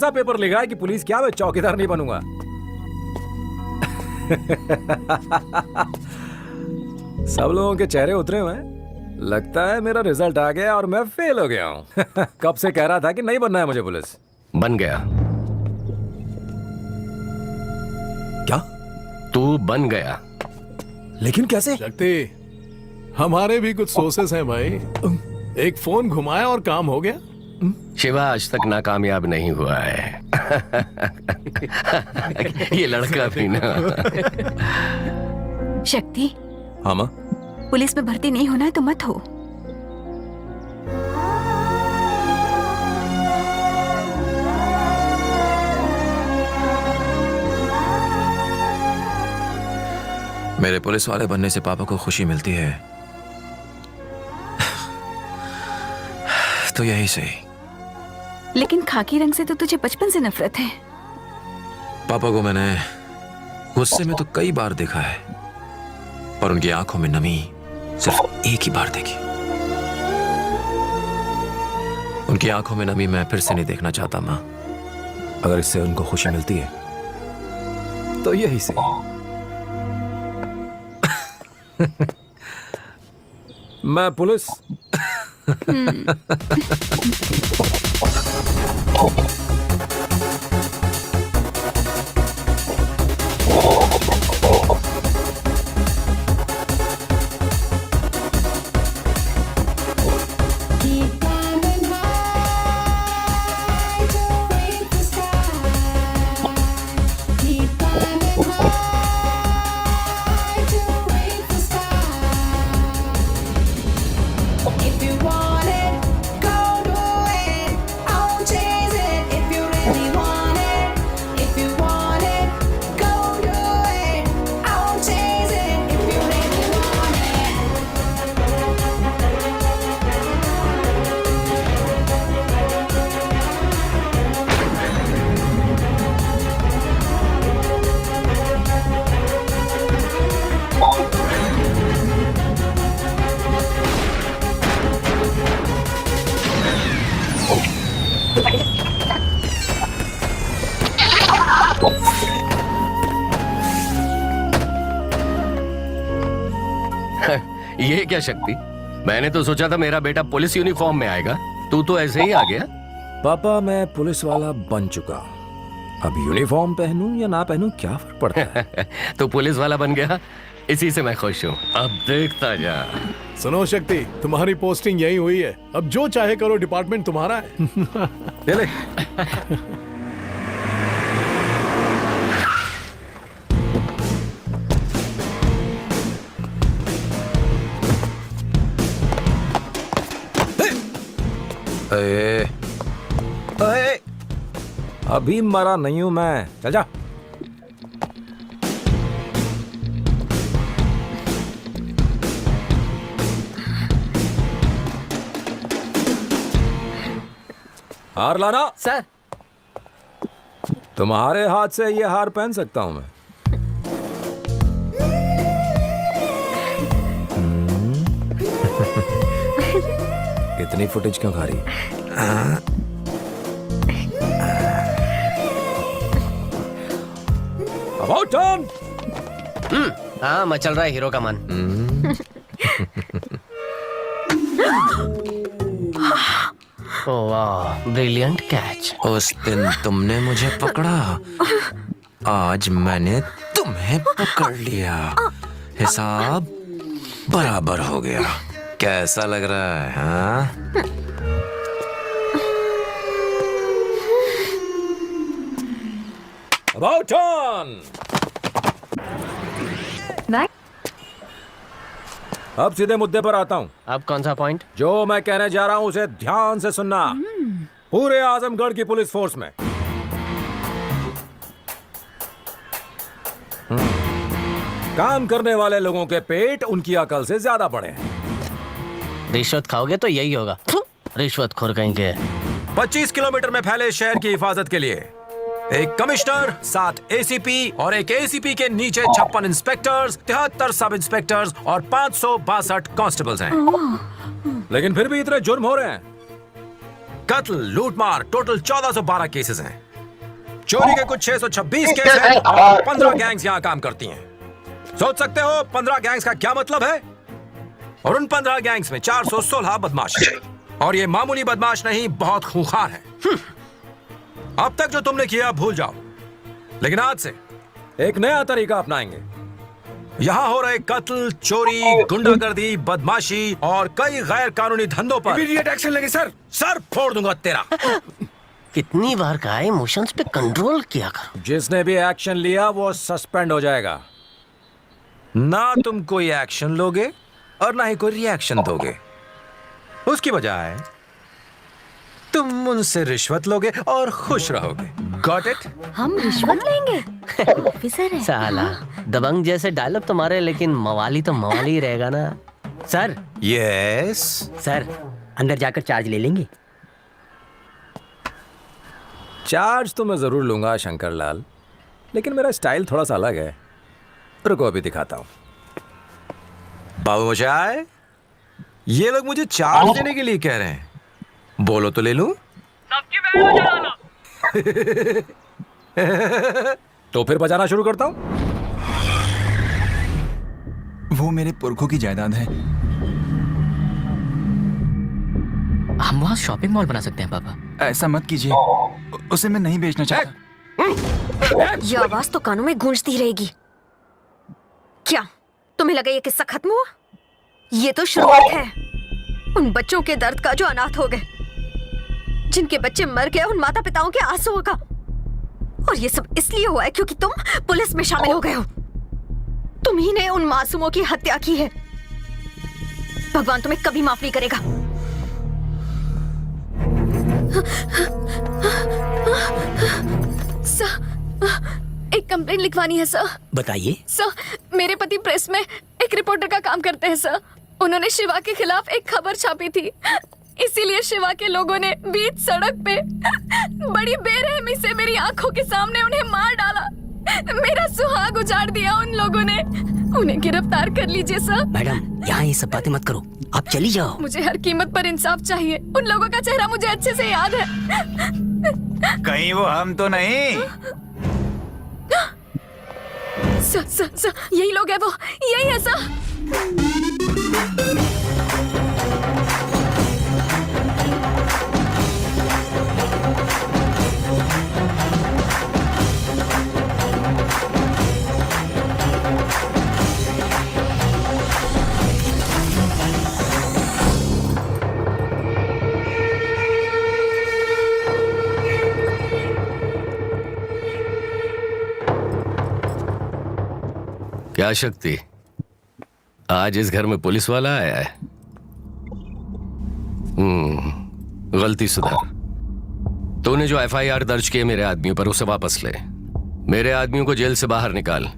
कैसा पेपर लिखा है कि पुलिस क्या मैं चौकीदार नहीं बनूंगा? सब लोगों के चेहरे उतरे हुए हैं। लगता है मेरा रिजल्ट आ गया और मैं फेल हो गया हूँ। कब से कह रहा था कि नहीं बनना है मुझे पुलिस। बन गया। क्या? तू बन गया। लेकिन कैसे? शक्ति, हमारे भी कुछ सोर्सेस हैं भाई। एक फोन घुमाया और काम हो गया। शिवा आज तक नाकामयाब नहीं हुआ है। ये लड़का भी ना। शक्ति, हाँ माँ? पुलिस में भर्ती नहीं होना है तो मत हो। मेरे पुलिस वाले बनने से पापा को खुशी मिलती है, तो यही सही। लेकिन खाकी रंग से तो तुझे बचपन से नफरत है। पापा को मैंने गुस्से में तो कई बार देखा है, पर उनकी आंखों में नमी सिर्फ एक ही बार देखी। उनकी आंखों में नमी मैं फिर से नहीं देखना चाहता माँ। अगर इससे उनको खुशी मिलती है तो यही सही। मैं पुलिस ये क्या शक्ति? मैंने तो सोचा था मेरा बेटा पुलिस यूनिफॉर्म में आएगा। तू तो ऐसे ही आ गया। पापा, मैं पुलिस वाला बन चुका हूं। अब यूनिफॉर्म पहनूं या ना पहनूं क्या फर्क पड़ता है? तो पुलिस वाला बन गया, इसी से मैं खुश हूँ। अब देखता जा। सुनो शक्ति, तुम्हारी पोस्टिंग यही हुई है। अब जो चाहे करो, डिपार्टमेंट तुम्हारा है। ले। अरे, अरे, अभी मरा नहीं हूं मैं। चल जा। हार लाना। सर, तुम्हारे हाथ से ये हार पहन सकता हूं मैं। इतनी फुटेज क्यों खा रही? About turn! हाँ, मचल रहा है हीरो का मन। ओह वाह, ब्रिलियंट कैच। उस दिन तुमने मुझे पकड़ा, आज मैंने तुम्हें पकड़ लिया। हिसाब बराबर हो गया। कैसा लग रहा है? हाँ? About turn! अब सीधे मुद्दे पर आता हूँ। अब कौन सा पॉइंट? जो मैं कहने जा रहा हूँ उसे ध्यान से सुनना। पूरे आजमगढ़ की पुलिस फोर्स में काम करने वाले लोगों के पेट उनकी अकल से ज्यादा बड़े हैं। रिश्वत खाओगे तो यही होगा। रिश्वत खोर कहीं के। 25 किलोमीटर में फैले शहर की हिफाजत के लिए एक कमिश्नर, 7 एसीपी और एक एसीपी के नीचे 56 इंस्पेक्टर्स, 73 सब इंस्पेक्टर्स और 562 कांस्टेबल्स हैं। लेकिन फिर भी इतने जुर्म हो रहे हैं। कत्ल, लूटमार, टोटल 1412 केसेस हैं। चोरी के कुछ 626 केस हैं और 15 गैंग्स यहाँ काम करती हैं। सोच सकते हो 15 गैंग्स का क्या मतलब है? और उन 15 गैंग्स में 416 बदमाश हैं। और ये मामूली बदमाश नहीं, बहुत खूंखार हैं। अब तक जो तुमने किया भूल जाओ, लेकिन आज से एक नया तरीका अपनाएंगे। यहाँ हो रहे कत्ल, चोरी, गुंडागर्दी, बदमाशी और कई गैर कानूनी धंधों पर इमीडिएट एक्शन लेंगे सर। सर फोड़ दूंगा तेरा। कितनी बार कहा है इमोशंस पे कंट्रोल किया करो। जिसने भी एक्शन लिया वो सस्पेंड हो जाएगा। ना तुम कोई एक्शन लोगे और ना ही कोई रिएक्शन दोगे। उसकी बजाय तुम उनसे रिश्वत लोगे और खुश रहोगे। Got it? हम रिश्वत लेंगे? ऑफिसर है। साला दबंग जैसे डायलॉग तो मारे, लेकिन मवाली तो मवाली ही रहेगा ना। सर। यस सर, अंदर जाकर चार्ज ले लेंगे? चार्ज तो मैं जरूर लूंगा शंकर लाल, लेकिन मेरा स्टाइल थोड़ा सा अलग है। रुको अभी दिखाता हूं। बाबू मचाए, ये लोग मुझे चार्ज देने के लिए कह रहे हैं। बोलो तो ले लूं? सबकी बैंड बजा लो। तो फिर बजाना शुरू करता हूं। वो मेरे पुरखों की जायदाद है। हम वहाँ शॉपिंग मॉल बना सकते हैं पापा। ऐसा मत कीजिए, उसे मैं नहीं बेचना चाहता। ये आवाज तो कानों में गूंजती रहेगी। क्या तुम्हें लगा ये किस्सा खत्म हुआ? ये तो शुरुआत है उन बच्चों के दर्द का जो अनाथ हो गए, जिनके बच्चे मर गए, उन माता पिताओं के आंसुओं का। और ये सब इसलिए हुआ है क्योंकि तुम पुलिस में शामिल हो गए हो। तुम ही ने उन मासूमों की हत्या की है। भगवान तुम्हें कभी माफ नहीं करेगा। सर, एक कंप्लेंट लिखवानी है सर। बताइए। सर, मेरे पति प्रेस में एक रिपोर्टर का काम करते हैं सर। उन्होंने शिवा के खिलाफ एक खबर छापी थी, इसीलिए शिवा के लोगों ने बीच सड़क पे बड़ी बेरहमी से मेरी आंखों के सामने उन्हें मार डाला। मेरा सुहाग उजाड़ दिया उन लोगों ने। उन्हें गिरफ्तार कर लीजिए सर। मैडम, यहाँ ये सब बातें मत करो, आप चली जाओ। मुझे हर कीमत पर इंसाफ चाहिए। उन लोगों का चेहरा मुझे अच्छे से याद है। कहीं वो हम तो नहीं? सर, यही लोग है, वो यही है सर। क्या शक्ति, आज इस घर में पुलिस वाला आया है? गलती सुधार। तूने जो एफआईआर दर्ज किए मेरे आदमियों पर, उसे वापस ले। मेरे आदमियों को जेल से बाहर निकाल।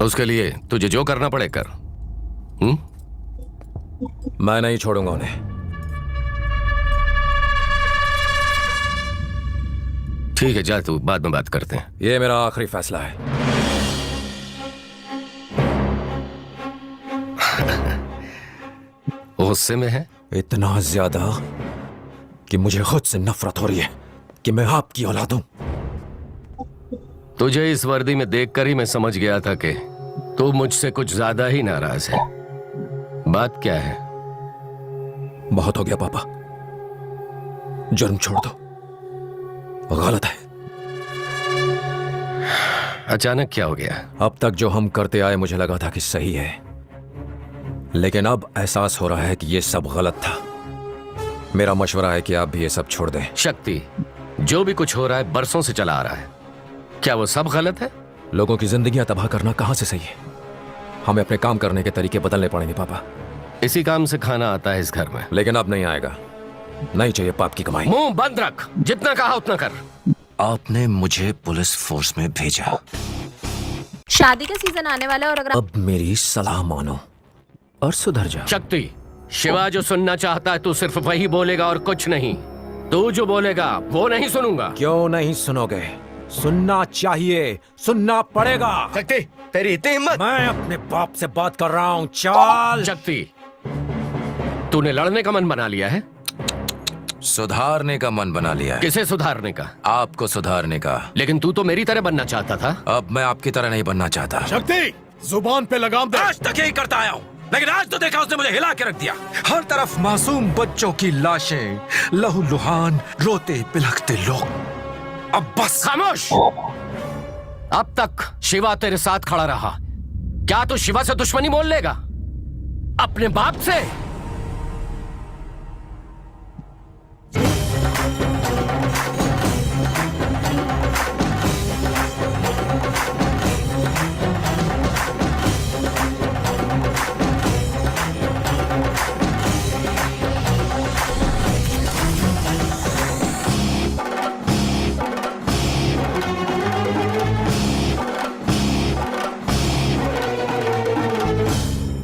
उसके लिए तुझे जो करना पड़े कर। मैं नहीं छोड़ूंगा उन्हें। ठीक है, जा तू, बाद में बात करते हैं। ये मेरा आखिरी फैसला है। गुस्से में है? इतना ज्यादा कि मुझे खुद से नफरत हो रही है कि मैं आपकी औलाद हूं। तुझे इस वर्दी में देखकर ही मैं समझ गया था कि तू मुझसे कुछ ज्यादा ही नाराज है। बात क्या है? बहुत हो गया पापा, जुर्म छोड़ दो, गलत है। अचानक क्या हो गया? अब तक जो हम करते आए मुझे लगा था कि सही है, लेकिन अब एहसास हो रहा है कि ये सब गलत था। मेरा मशवरा है कि आप भी ये सब छोड़ दें। शक्ति, जो भी कुछ हो रहा है बरसों से चला आ रहा है। क्या वो सब गलत है? लोगों की जिंदगियां तबाह करना कहां से सही है? हमें अपने काम करने के तरीके बदलने पड़ेंगे पापा। इसी काम से खाना आता है इस घर में। लेकिन अब नहीं आएगा। नहीं चाहिए पाप की कमाई। मुंह बंद रख, जितना कहा उतना कर। आपने मुझे पुलिस फोर्स में भेजा। शादी का सीजन आने वाला है और अगर अब मेरी सलाह मानो और सुधर जाओ। शक्ति, शिवा जो सुनना चाहता है तू सिर्फ वही बोलेगा और कुछ नहीं। तू जो बोलेगा वो नहीं सुनूंगा। क्यों नहीं सुनोगे? सुनना चाहिए, सुनना पड़ेगा। शक्ति, तेरी इतनी हिम्मत? मैं अपने बाप से बात कर रहा हूँ। चाल। शक्ति, तूने लड़ने का मन बना लिया है? सुधारने का मन बना लिया है। किसे सुधारने का? आपको सुधारने का। लेकिन तू तो मेरी तरह बनना चाहता था। अब मैं आपकी तरह नहीं बनना चाहता। शक्ति, जुबान पे लगाम दे। आज तक यही करता आया हूँ, लेकिन आज तो देखा उसने मुझे हिला के रख दिया। हर तरफ मासूम बच्चों की लाशें, लहूलुहान, रोते बिलखते लोग। अब बस। खामोश। अब तक शिवा तेरे साथ खड़ा रहा, क्या तू शिवा से दुश्मनी मोल लेगा? अपने बाप से?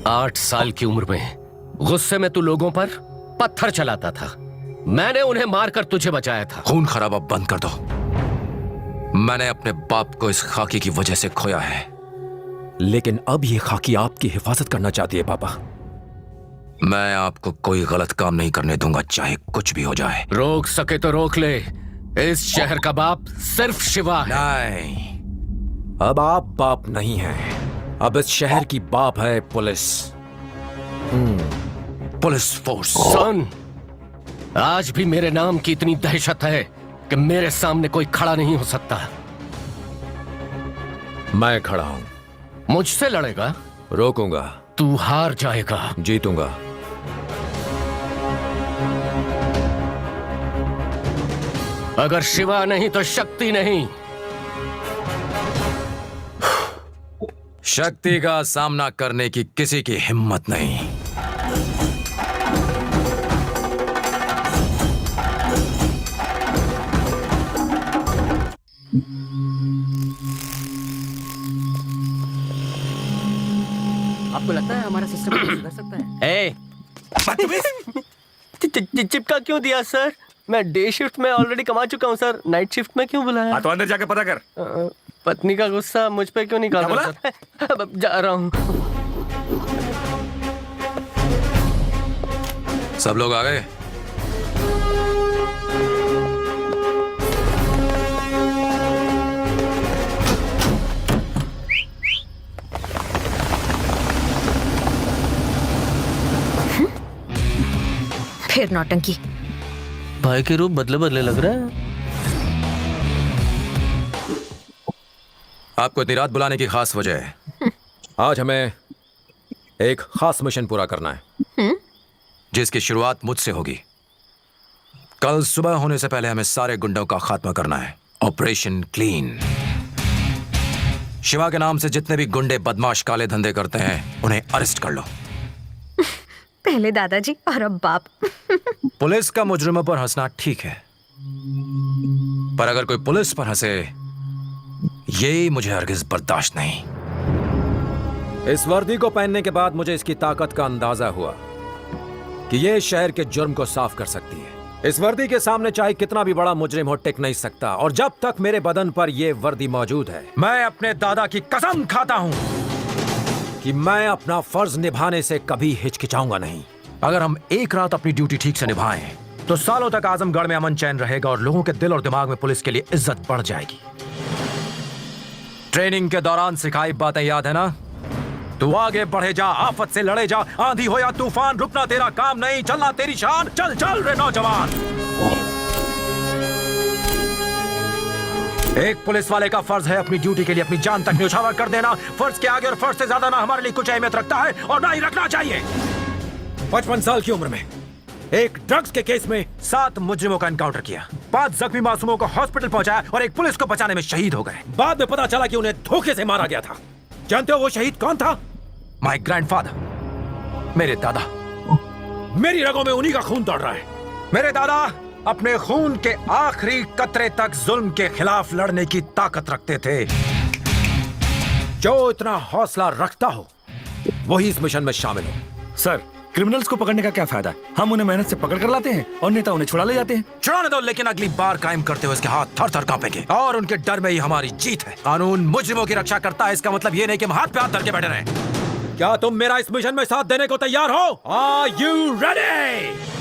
आठ साल की उम्र में गुस्से में तू लोगों पर पत्थर चलाता था। मैंने उन्हें मारकर तुझे बचाया था। खून खराबा बंद कर दो। मैंने अपने बाप को इस खाकी की वजह से खोया है, लेकिन अब ये खाकी आपकी हिफाजत करना चाहती है पापा। मैं आपको कोई गलत काम नहीं करने दूंगा, चाहे कुछ भी हो जाए। रोक सके तो रोक ले। इस शहर का बाप सिर्फ शिवा है। नहीं, अब आप बाप नहीं हैं, अब इस शहर की बाप है पुलिस। Police force. सुन, आज भी मेरे नाम की इतनी दहशत है कि मेरे सामने कोई खड़ा नहीं हो सकता। मैं खड़ा हूं। मुझसे लड़ेगा? रोकूंगा। तू हार जाएगा। जीतूंगा। अगर शिवा नहीं तो शक्ति नहीं। शक्ति का सामना करने की किसी की हिम्मत नहीं। आपको लगता है हमारा सिस्टम सुधर सकता है? चिपका क्यों दिया सर? मैं डे शिफ्ट में ऑलरेडी कमा चुका हूँ सर, नाइट शिफ्ट में क्यों बुलाया? तो अंदर जाके पता कर। पत्नी का गुस्सा मुझ पे क्यों निकाल रहा सर? अब जा रहा हूँ। सब लोग आ गए? फिर नौटंकी। भाई के रूप बदले बदले लग रहा है। आपको इतनी रात बुलाने की खास वजह है। आज हमें एक खास मिशन पूरा करना है, जिसकी शुरुआत मुझसे होगी। कल सुबह होने से पहले हमें सारे गुंडों का खात्मा करना है। Operation clean. शिवा के नाम से जितने भी गुंडे बदमाश काले धंधे करते हैं, उन्हें अरेस्ट कर लो। पहले दादाजी और अब बाप। पुलिस का मुजरिमों पर हंसना ठीक है, पर अगर कोई पुलिस पर हंसे, ये मुझे हरगिज बर्दाश्त नहीं। इस वर्दी को पहनने के बाद मुझे इसकी ताकत का अंदाजा हुआ कि ये शहर के जुर्म को साफ कर सकती है। इस वर्दी के सामने चाहे कितना भी बड़ा मुजरिम हो, टिक नहीं सकता। और जब तक मेरे बदन पर यह वर्दी मौजूद है, मैं अपने दादा की कसम खाता हूं कि मैं अपना फर्ज निभाने से कभी हिचकिचाऊंगा नहीं। अगर हम एक रात अपनी ड्यूटी ठीक से निभाएं, तो सालों तक आजमगढ़ में अमन चैन रहेगा और लोगों के दिल और दिमाग में पुलिस के लिए इज्जत बढ़ जाएगी। ट्रेनिंग के दौरान सिखाई बातें याद है ना? तू आगे बढ़े जा, आफत से लड़े जा, आंधी हो या तूफान, रुकना तेरा काम नहीं, चलना तेरी शान। चल चल रे नौजवान। एक पुलिस वाले का फर्ज है अपनी ड्यूटी के लिए अपनी जान तक न्यौछावर कर देना। फर्ज के आगे और फर्ज से ज्यादा ना हमारे लिए कुछ अहमियत रखता है और ना ही रखना चाहिए। 55 साल की उम्र में एक ड्रग्स के केस में 7 मुजरिमों का एनकाउंटर किया, 5 जख्मी मासूमों को हॉस्पिटल पहुंचाया और एक पुलिस को बचाने में शहीद हो गए। बाद में पता चला कि उन्हें धोखे से मारा गया था। जानते हो वो शहीद कौन था? माय ग्रैंडफादर, मेरे दादा। मेरी रगों में उन्हीं का खून दौड़ रहा है। मेरे दादा अपने खून के आखिरी कतरे तक जुल्म के खिलाफ लड़ने की ताकत रखते थे। जो इतना हौसला रखता हो, वही इस मिशन में शामिल हो। सर, क्रिमिनल्स को पकड़ने का क्या फायदा? हम उन्हें मेहनत से पकड़ कर लाते हैं और नेता उन्हें छुड़ा ले जाते हैं। छुड़ाने दो, लेकिन अगली बार कायम करते हुए इसके हाथ थर थर कांपेंगे और उनके डर में ही हमारी जीत है। कानून मुजरिमों की रक्षा करता है, इसका मतलब ये नहीं कि हम हाथ पे हाथ धर के बैठे रहें। क्या तुम मेरा इस मिशन में साथ देने को तैयार हो? Are you ready?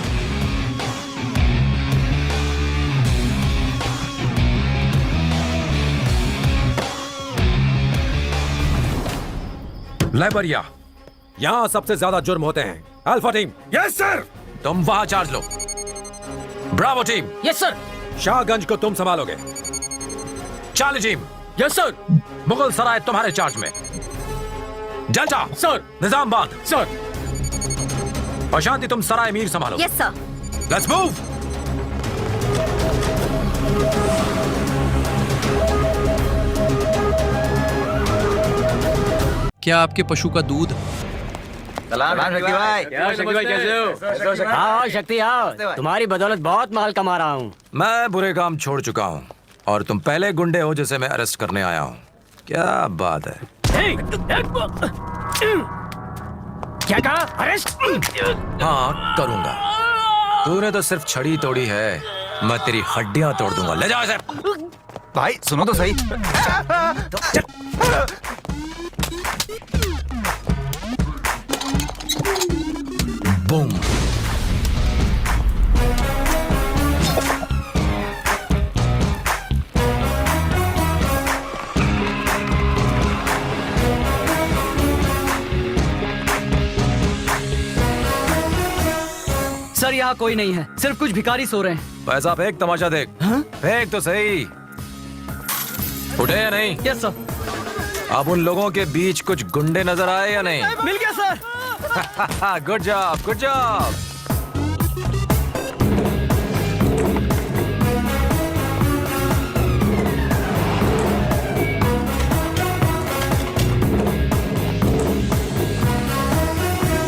लाइबरिया, यहाँ सबसे ज्यादा जुर्म होते हैं। Alpha team, yes sir. तुम वहां चार्ज लो। Bravo team, yes sir. Shahganj को तुम संभालोगे। Charlie team, yes sir. Mughal Sarai तुम्हारे चार्ज में। जलटा सर। निजामबाद सर। और शांति तुम सराय मीर संभालो। Yes sir. Let's move. क्या आपके पशु का दूध? सलाम शक्ति भाई। कैसे हो? आओ शक्ति आओ, तुम्हारी बदौलत बहुत माल कमा रहा हूँ। मैं बुरे काम छोड़ चुका हूँ और तुम पहले गुंडे हो जिसे मैं अरेस्ट करने आया हूँ। क्या बात है? क्या कहा? अरेस्ट? हाँ करूंगा। तूने तो सिर्फ छड़ी तोड़ी है, मैं तेरी हड्डियां तोड़ दूंगा। ले जाओ इसे। भाई सुनो तो सही। बूम। सर यहाँ कोई नहीं है, सिर्फ कुछ भिखारी सो रहे हैं। पैसा फेंक, तमाशा देख। फेंक तो सही। उठे या नहीं? Yes sir. अब उन लोगों के बीच कुछ गुंडे नजर आए या नहीं? मिल गया sir. Good job, good job.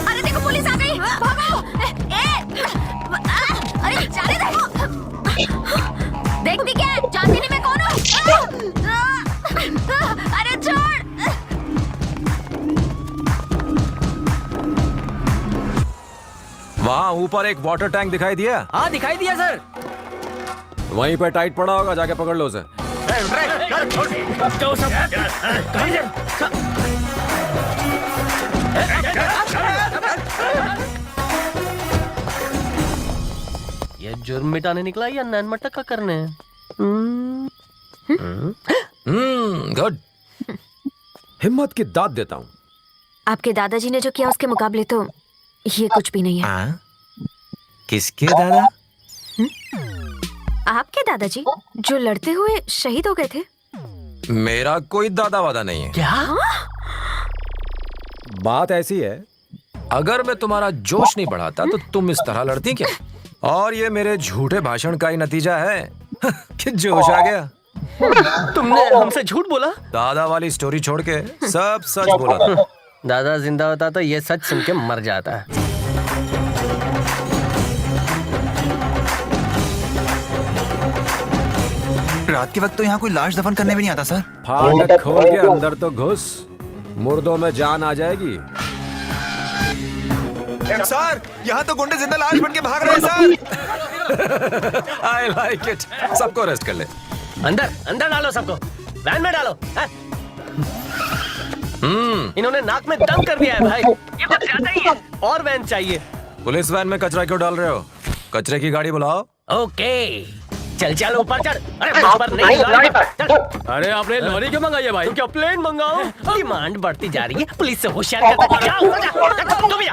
अरे देखो पुलिस आ गई, भागो। अरे जाने दे। देखती क्या है? जानती नहीं मैं कौन हूँ? अरे छोड़। वहाँ ऊपर एक वाटर टैंक दिखाई दिया? हाँ दिखाई दिया सर। वहीं पे टाइट पड़ा होगा, जाके पकड़ लो उसे। ये जुर्म मिटाने निकला या नैन मटका करने? गुड। हिम्मत की दाद देता हूँ। आपके दादाजी ने जो किया उसके मुकाबले तो ये कुछ भी नहीं है। किसके दादा? आपके दादाजी जो लड़ते हुए शहीद हो गए थे। मेरा कोई दादा वादा नहीं है। क्या? बात ऐसी है, अगर मैं तुम्हारा जोश नहीं बढ़ाता तो तुम इस तरह लड़ती क्या? और ये मेरे झूठे भाषण का ही नतीजा है कि जोश आ गया। तुमने हमसे झूठ बोला? दादा वाली स्टोरी छोड़ के सब सच बोला था। दादा जिंदा होता तो ये सच सुन के मर जाता। रात के वक्त तो यहाँ कोई लाश दफन करने भी नहीं आता सर। फाटक खोल के अंदर तो घुस, मुर्दों में जान आ जाएगी। सर यहाँ तो गुंडे जिंदा लाश बन के भाग रहे हैं सर। I like it। सबको अरेस्ट कर ले। अंदर अंदर डालो सबको, वैन में डालो। इन्होंने नाक में दम कर दिया है भाई, ये कुछ ज्यादा ही है। और वैन चाहिए। पुलिस वैन में कचरा क्यों डाल रहे हो? कचरे की गाड़ी बुलाओ। ओके चल चल ऊपर चढ़। अरे ऊपर नहीं, लॉरी पर चल। अरे आपने लॉरी क्यों मंगाई है भाई? तो क्या प्लेन मंगाओ? डिमांड बढ़ती जा रही है, पुलिस से होशियार करता जा। ऊपर जा, तुम भी जा।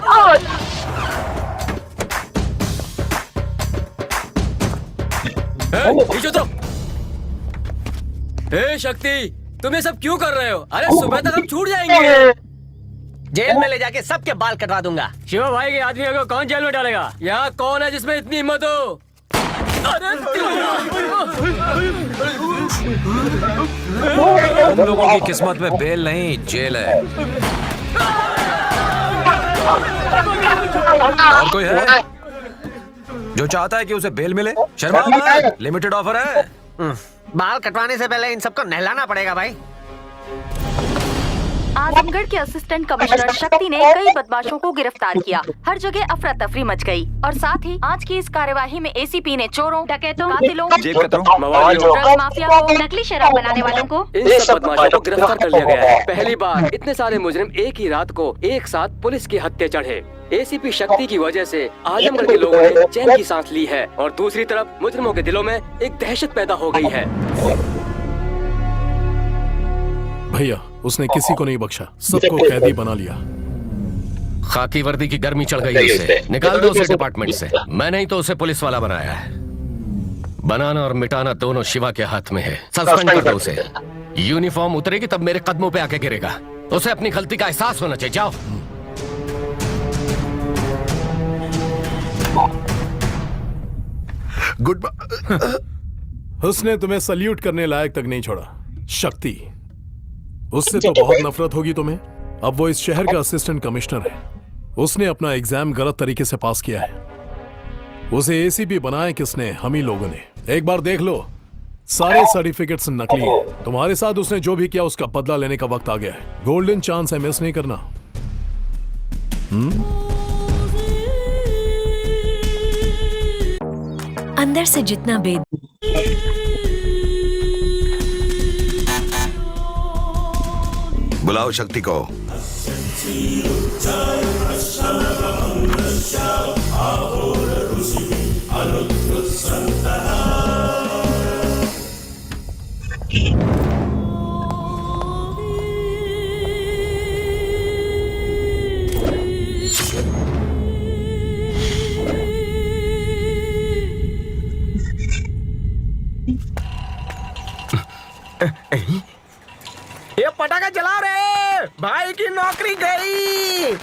नीचे उतरो। ए शक्ति, तुम ये सब क्यों कर रहे हो? अरे सुबह तक हम छूट जाएंगे। जेल में ले जाके सबके बाल कटवा दूंगा। शिवा भाई के आदमियों को कौन जेल में डालेगा? यहाँ कौन है जिसमें इतनी हिम्मत हो? अरे तुम लोगों की किस्मत में बेल नहीं, जेल है। और कोई है जो चाहता है कि उसे बेल मिले? शर्मा मत, लिमिटेड ऑफर है। बाल कटवाने से पहले इन सबको नहलाना पड़ेगा भाई। आजमगढ़ के असिस्टेंट कमिश्नर शक्ति ने कई बदमाशों को गिरफ्तार किया। हर जगह अफरा तफरी मच गई और साथ ही आज की इस कार्यवाही में एसीपी ने चोरों, डकैतों, कातिलों, ड्रग माफिया को, नकली शराब बनाने वालों को, इन सब बदमाशों को गिरफ्तार कर लिया गया है। पहली बार इतने सारे मुजरिम एक ही रात को एक साथ पुलिस के हत्थे चढ़े। एसीपी शक्ति की वजह से आजमगढ़ के लोगों ने चैन की सांस ली है और दूसरी तरफ मुजरिमों के दिलों में एक दहशत पैदा हो गई है। भैया उसने किसी को नहीं बख्शा, सबको कैदी बना लिया। खाकी वर्दी की गर्मी चढ़ गई उसे, निकाल दो उसे डिपार्टमेंट से। मैंने ही तो उसे पुलिस वाला बनाया है। बनाना और मिटाना दोनों शिवा के हाथ में है। सस्पेंड कर दो उसे। यूनिफॉर्म उतरेगी तब मेरे कदमों पे आके गिरेगा। उसे अपनी गलती का एहसास होना चाहिए। जाओ। गुड। उसने तुम्हें सल्यूट करने लायक तक नहीं छोड़ा। शक्ति, उससे तो बहुत नफरत होगी तुम्हें। अब वो इस शहर का असिस्टेंट कमिश्नर है। उसने अपना एग्जाम गलत तरीके से पास किया है। उसे एसीपी बनाया किसने? हम ही लोगों ने। एक बार देख लो, सारे सर्टिफिकेट्स नकली हैं। तुम्हारे साथ उसने जो भी किया उसका बदला लेने का वक्त आ गया है। गोल्डन चांस है, मिस नहीं करना। अंदर से जितना बेद बुलाओ शक्ति को। ये पटाखा जला रहे, भाई की नौकरी गई।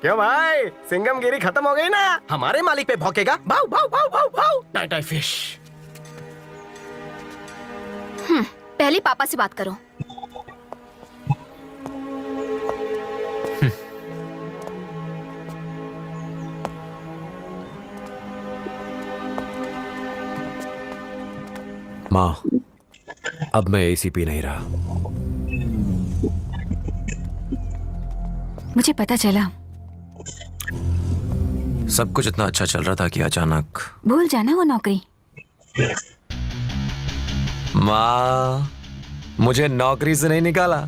क्यों भाई, सिंगमगिरी खत्म हो गई ना? हमारे मालिक पे भौंकेगा। भाव भाव भाव भाव भाव। टाइटाई फिश। पहले पापा से बात करो। माँ, अब मैं एसीपी नहीं रहा। मुझे पता चला। सब कुछ इतना अच्छा चल रहा था कि अचानक। भूल जाना वो नौकरी। माँ, मुझे नौकरी से नहीं निकाला,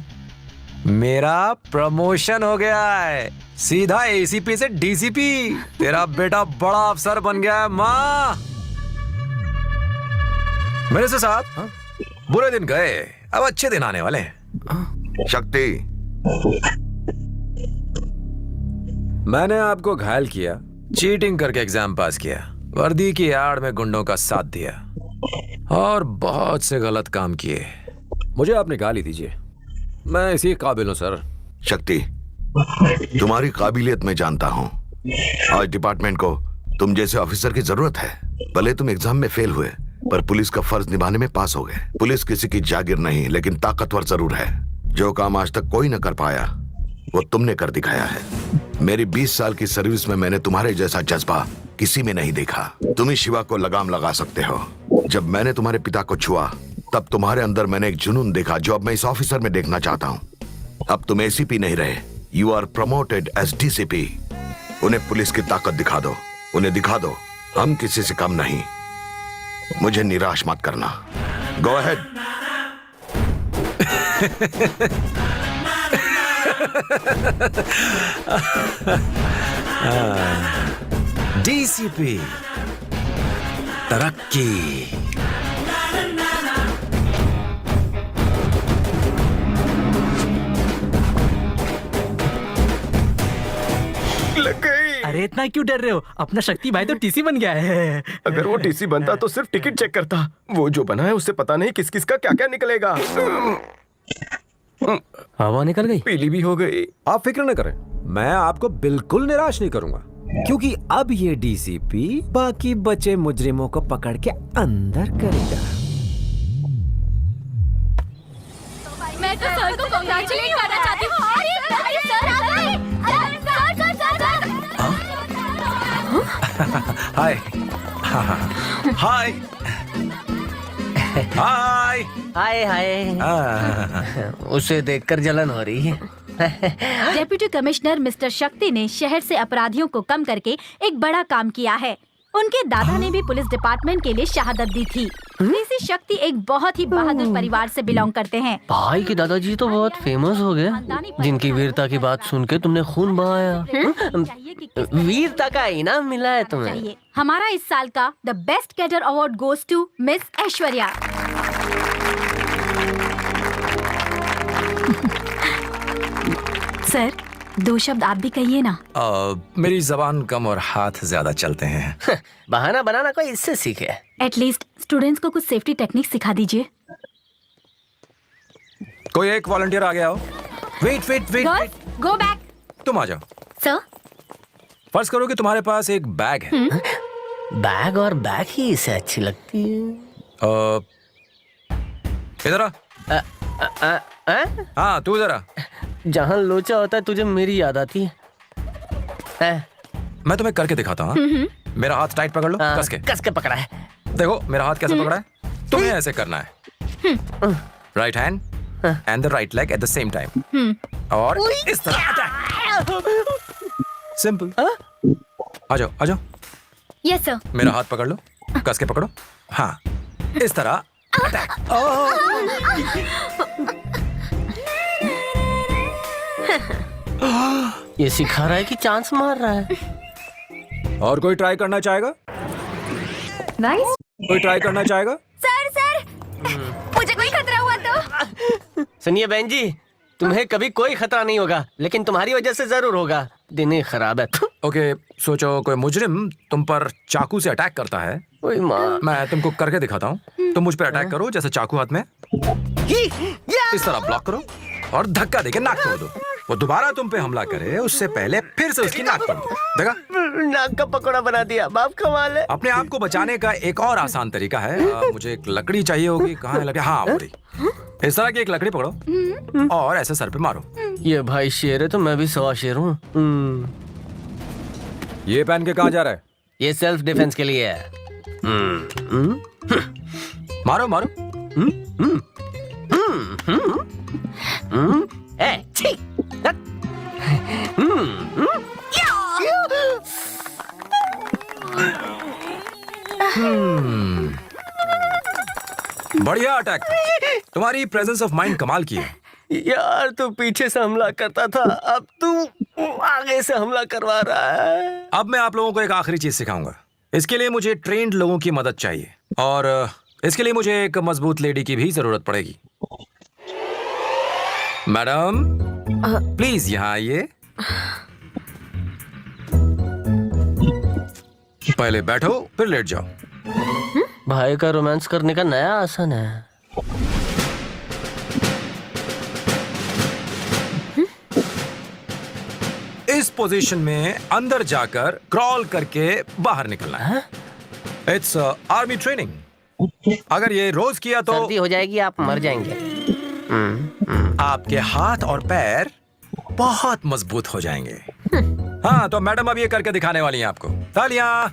मेरा प्रमोशन हो गया है। सीधा एसीपी से डीसीपी। तेरा बेटा बड़ा अफसर बन गया है माँ। मेरे से साथ बुरे दिन गए, अब अच्छे दिन आने वाले हैं। शक्ति, मैंने आपको घायल किया, चीटिंग करके एग्जाम पास किया, वर्दी की आड़ में गुंडों का साथ दिया और बहुत से गलत काम किए। मुझे आप निकाल ही दीजिए, मैं इसी काबिल हूं सर। शक्ति, तुम्हारी काबिलियत मैं जानता हूं। आज डिपार्टमेंट को तुम जैसे ऑफिसर की जरूरत है। भले तुम एग्जाम में फेल हुए पर पुलिस का फर्ज निभाने में पास हो गए। पुलिस किसी की जागीर नहीं, लेकिन ताकतवर जरूर है। जो काम आज तक कोई न कर पाया वो तुमने कर दिखाया है। मेरी 20 साल की सर्विस में मैंने तुम्हारे जैसा जज्बा किसी में नहीं देखा। तुम ही शिवा को लगाम लगा सकते हो। जब मैंने तुम्हारे पिता को छुआ तब तुम्हारे अंदर मैंने एक जुनून देखा जो अब मैं इस ऑफिसर में देखना चाहता हूँ। अब तुम एसीपी नहीं रहे, you are promoted as DCP. उन्हें पुलिस की ताकत दिखा दो, उन्हें दिखा दो हम किसी से कम नहीं। मुझे निराश मत करना। Go ahead. डीसीपी, तरक्की। अरे इतना क्यों डर रहे हो? अपना शक्ति भाई तो टीसी बन गया है। अगर वो टीसी बनता तो सिर्फ टिकट चेक करता। वो जो बना है उससे पता नहीं किस किस का क्या क्या निकलेगा। हवा निकल गई, पीली भी हो गई। आप फिक्र न करें, मैं आपको बिल्कुल निराश नहीं करूंगा, क्योंकि अब ये डीसीपी बाकी बचे मुजरिमों को पकड़ के अंदर करेगा। मैं तो सर को कांग्रेचुलेट करना चाहती हूँ। अरे सर आ गए। हाय हाय हाय हाय हाय। उसे देखकर जलन हो रही है। डेप्यूटी कमिश्नर मिस्टर शक्ति ने शहर से अपराधियों को कम करके एक बड़ा काम किया है। उनके दादा ने भी पुलिस डिपार्टमेंट के लिए शहादत दी थी। ऋषि शक्ति एक बहुत ही बहादुर परिवार से बिलोंग करते हैं। भाई के दादाजी तो बहुत फेमस हो गए। जिनकी वीरता की बात सुन के तुमने खून बहाया। वीरता का इनाम मिला है तुम्हें। हमारा इस साल का the best cadre award goes to miss Aishwarya. Sir, 2 शब्द आप भी कहिए ना। मेरी जबान कम और हाथ ज्यादा चलते हैं। बहाना बनाना कोई इससे सीखे। एटलीस्ट स्टूडेंट्स को कुछ सेफ्टी टेक्निक सिखा दीजिए। कोई एक वॉलंटियर आ गया हो। Wait go back. तुम आ जाओ। सर, फर्ज करो कि तुम्हारे पास एक बैग है। बैग और बैग ही इसे अच्छी लगती है। इधर आ। हाँ, तू जरा। जहाँ लोचा होता है तुझे मेरी याद आती है। मैं तुम्हें करके दिखाता हूँ। मेरा हाथ टाइट पकड़ लो। कस के पकड़ा है। देखो मेरा हाथ कैसे पकड़ा है। तुम्हें ऐसे करना है। Right hand and the right leg at the same time. और इस तरह। सिंपल। आ जाओ। Yes sir. मेरा हाथ पकड़ लो। कस के पकड़ो। हाँ, इस तरह। ये सिखा रहा है कि चांस मार रहा है। और कोई ट्राई करना चाहेगा? नाइस। कोई ट्राई करना चाहेगा? सर, मुझे कोई खतरा हुआ तो? सुनिए बहन जी, तुम्हें कभी कोई खतरा नहीं होगा, लेकिन तुम्हारी वजह से जरूर होगा। दिन ही खराब है। ओके, सोचो कोई मुजरिम तुम पर चाकू से अटैक करता है। मैं तुमको करके दिखाता हूँ। तुम मुझ पे अटैक करो जैसे चाकू हाथ में। इस तरह ब्लॉक करो और धक्का देके नाक तोड़ दो। वो दोबारा तुम पे हमला करे उससे पहले फिर से उसकी नाक तोड़ दो। देखा? नाक का पकौड़ा बना दिया। बाप कमाल है। अपने आप को बचाने का एक और आसान तरीका है। मुझे एक लकड़ी चाहिए होगी। कहाँ है लकड़ी? हाँ, पूरी इस तरह की एक लकड़ी पकड़ो और ऐसे सर पे मारो। ये भाई शेर है तो मैं भी 100 शेर हूँ। ये पहन के कहाँ जा रहा है? ये सेल्फ डिफेंस के लिए है। मारो। बढ़िया अटैक। तुम्हारी प्रेजेंस ऑफ माइंड कमाल की है। यार तू पीछे से हमला करता था, अब तू आगे से हमला करवा रहा है। अब मैं आप लोगों को एक आखिरी चीज सिखाऊंगा। इसके लिए मुझे ट्रेन्ड लोगों की मदद चाहिए और इसके लिए मुझे एक मजबूत लेडी की भी जरूरत पड़ेगी। मैडम, प्लीज यहाँ आइए। पहले बैठो फिर लेट जाओ। भाई का रोमांस करने का नया आसन है। इस पोजीशन में अंदर जाकर क्रॉल करके बाहर निकलना है। It's army training. अगर ये रोज किया तो सर्दी हो जाएगी, आप मर जाएंगे। आपके हाथ और पैर बहुत मजबूत हो जाएंगे। हाँ, तो मैडम अब ये करके दिखाने वाली हैं आपको। तालियां।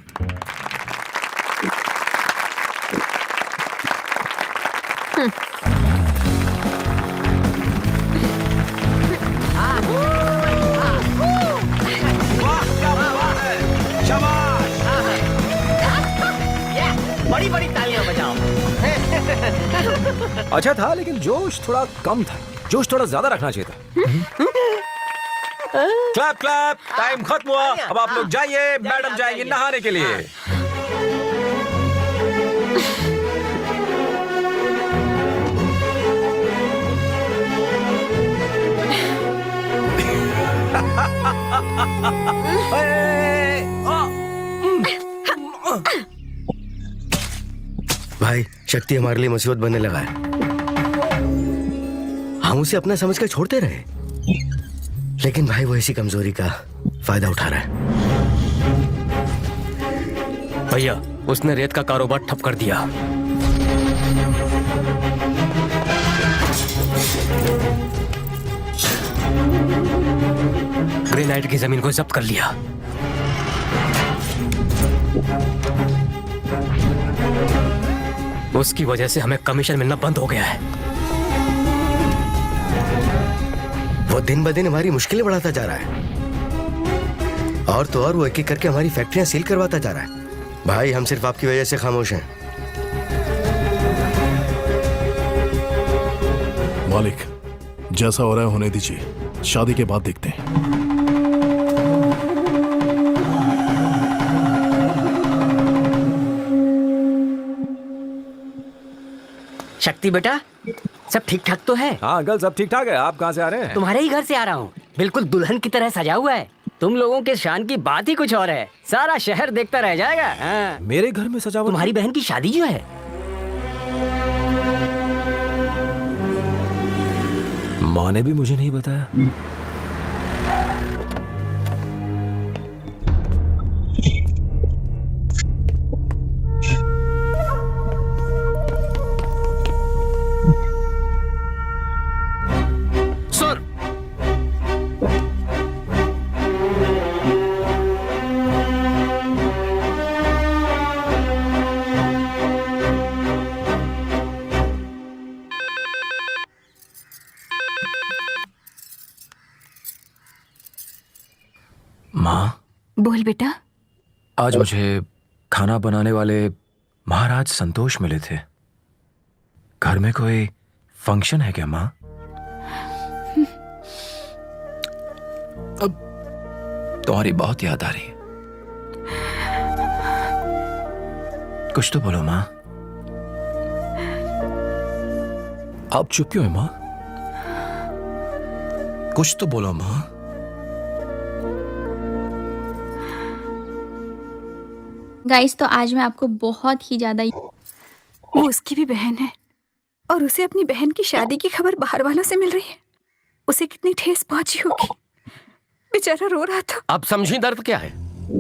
बड़ी बड़ी तालियां बजाओ। अच्छा था, लेकिन जोश थोड़ा कम था। जोश थोड़ा ज्यादा रखना चाहिए था। क्लैप क्लैप, टाइम खत्म हुआ। अब आप लोग जाइए, मैडम जाएंगी नहाने के लिए। भाई, शक्ति हमारे लिए मुसीबत बनने लगा है। हम उसे अपना समझ कर छोड़ते रहे, लेकिन भाई वो इसी कमजोरी का फायदा उठा रहा है। भैया, उसने रेत का कारोबार ठप कर दिया। ग्रेनाइट की जमीन को जब्त कर लिया। उसकी वजह से हमें कमीशन मिलना बंद हो गया है। वो दिन ब दिन हमारी मुश्किलें बढ़ाता जा रहा है। और तो और वो एक एक करके हमारी फैक्ट्रियां सील करवाता जा रहा है। भाई हम सिर्फ आपकी वजह से खामोश हैं। मालिक, जैसा हो रहा है होने दीजिए, शादी के बाद देखते हैं। शक्ति बेटा, सब ठीक ठाक तो है? हाँ अंकल, सब ठीक ठाक है। आप कहाँ से आ रहे हैं? तुम्हारे ही घर से आ रहा हूँ। बिल्कुल दुल्हन की तरह सजा हुआ है। तुम लोगों के शान की बात ही कुछ और है। सारा शहर देखता रह जाएगा। हाँ। मेरे घर में सजा हुआ? तुम्हारी बहन की शादी जो है। माँ ने भी मुझे नहीं बताया। सर, माँ, बोल बेटा। आज मुझे खाना बनाने वाले महाराज संतोष मिले थे। घर में कोई फंक्शन है क्या माँ? अब तुम्हारी बहुत याद आ रही है। कुछ तो बोलो माँ। आप चुप क्यों है माँ? कुछ तो बोलो माँ। गाइस, तो आज मैं आपको बहुत ही ज्यादा वो उसकी भी बहन है और उसे अपनी बहन की शादी की खबर बाहर वालों से मिल रही है। उसे कितनी ठेस पहुंची होगी। बेचारा रो रहा था। अब समझी दर्द क्या है।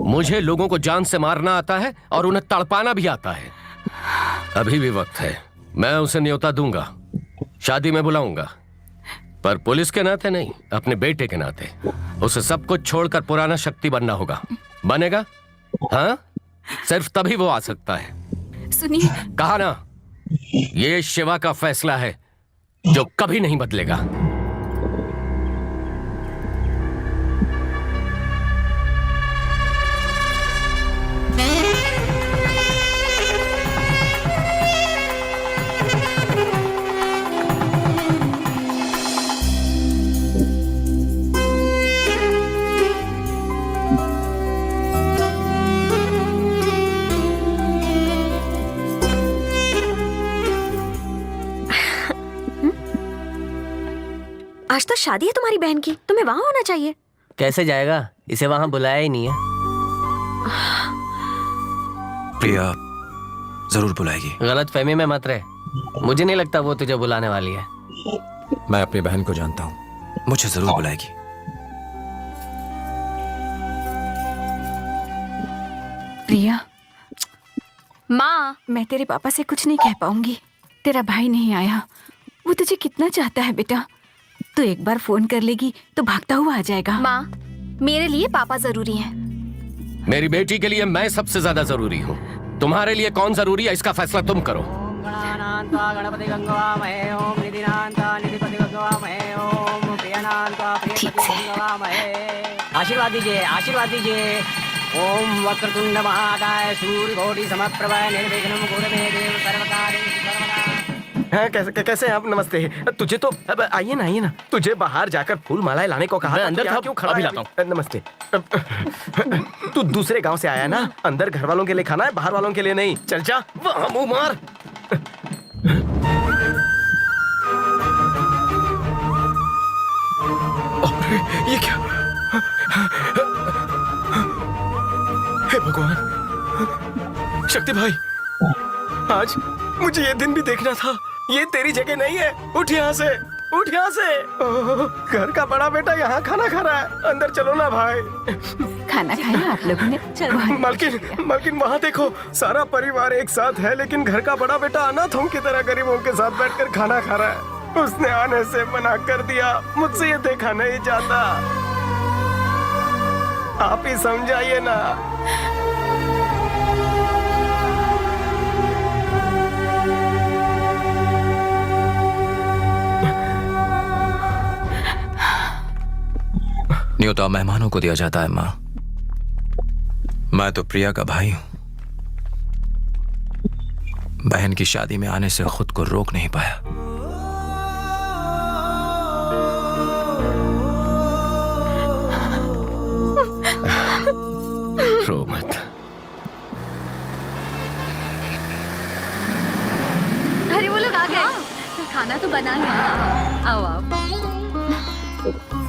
मुझे लोगों को जान से मारना आता है और उन्हें तड़पाना भी आता है। अभी भी वक्त है। मैं उसे न्योता दूंगा, शादी में बुलाऊंगा, पर पुलिस के नाते नहीं, अपने बेटे के नाते। उसे सब कुछ छोड़कर पुराना शक्ति बनना होगा। बनेगा? हाँ, सिर्फ तभी वो आ सकता है। सुनिए, कहा ना, ये शिवा का फैसला है जो कभी नहीं बदलेगा। आज तो शादी है तुम्हारी बहन की, तुम्हें वहां होना चाहिए। कैसे जाएगा? इसे वहां बुलाया ही नहीं है। प्रिया जरूर बुलाएगी। गलत फहमी में मत रहे। मुझे नहीं लगता वो तुझे बुलाने वाली है। मैं अपनी बहन को जानता हूँ, मुझे जरूर बुलाएगी। प्रिया, माँ, मैं तेरे पापा से कुछ नहीं कह पाऊंगी। तेरा भाई नहीं आया। वो तुझे कितना चाहता है बेटा। तू एक बार फोन कर लेगी तो भागता हुआ आ जाएगा। माँ, मेरे लिए पापा जरूरी हैं। मेरी बेटी के लिए मैं सबसे ज्यादा जरूरी हूँ। तुम्हारे लिए कौन जरूरी है, इसका फैसला तुम करो। आशीर्वाद दीजिए, आशीर्वाद दीजिए। ओम वक्रतुंड महाकाय सूर्यकोटि समप्रभ निर्विघ्नं कुरु मे देव सर्वकार्येषु सर्वदा। हाँ, कैसे हैं आप? नमस्ते। तुझे तो अब आइए ना, तुझे बाहर जाकर फूल मालाएं लाने को कहा। मैं अंदर था, क्यों खड़ा अभी है? लाता नमस्ते। तू दूसरे गांव से आया ना? अंदर घर वालों के लिए खाना है, बाहर वालों के लिए नहीं। चल जा, वहाँ मुंह मार। ये क्या? हे भगवान, शक्ति भाई, आज मुझे ये दिन भी देखना था। ये तेरी जगह नहीं है। उठ यहाँ से, उठ यहाँ से। घर का बड़ा बेटा यहाँ खाना खा रहा है। अंदर चलो ना भाई। खाना खाया आप लोगों ने? चलो। मालकिन वहाँ देखो, सारा परिवार एक साथ है, लेकिन घर का बड़ा बेटा अनाथों की तरह गरीबों के साथ बैठकर खाना खा रहा है। उसने आने से मना कर दिया। मुझसे ये देखा नहीं जाता। आप ही समझाइए ना। न्योता मेहमानों को दिया जाता है माँ। मैं तो प्रिया का भाई हूँ। बहन की शादी में आने से खुद को रोक नहीं पाया। रो मत। अरे वो लोग आ गए। खाना तो बना है। आओ आओ।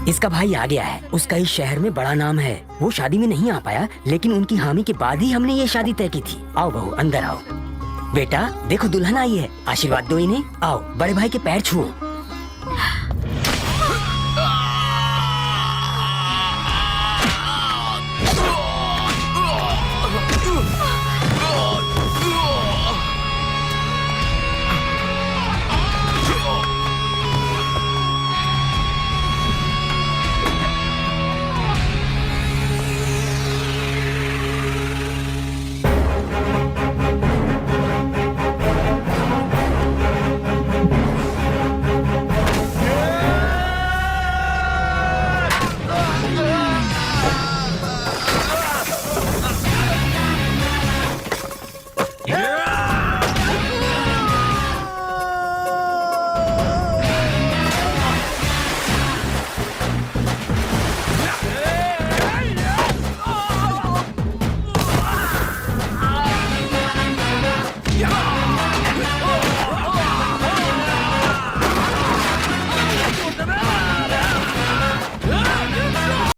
इसका भाई आ गया है। उसका इस शहर में बड़ा नाम है। वो शादी में नहीं आ पाया, लेकिन उनकी हामी के बाद ही हमने ये शादी तय की थी। आओ बहू, अंदर आओ। बेटा देखो दुल्हन आई है, आशीर्वाद दो इन्हें। आओ बड़े भाई के पैर छुओ।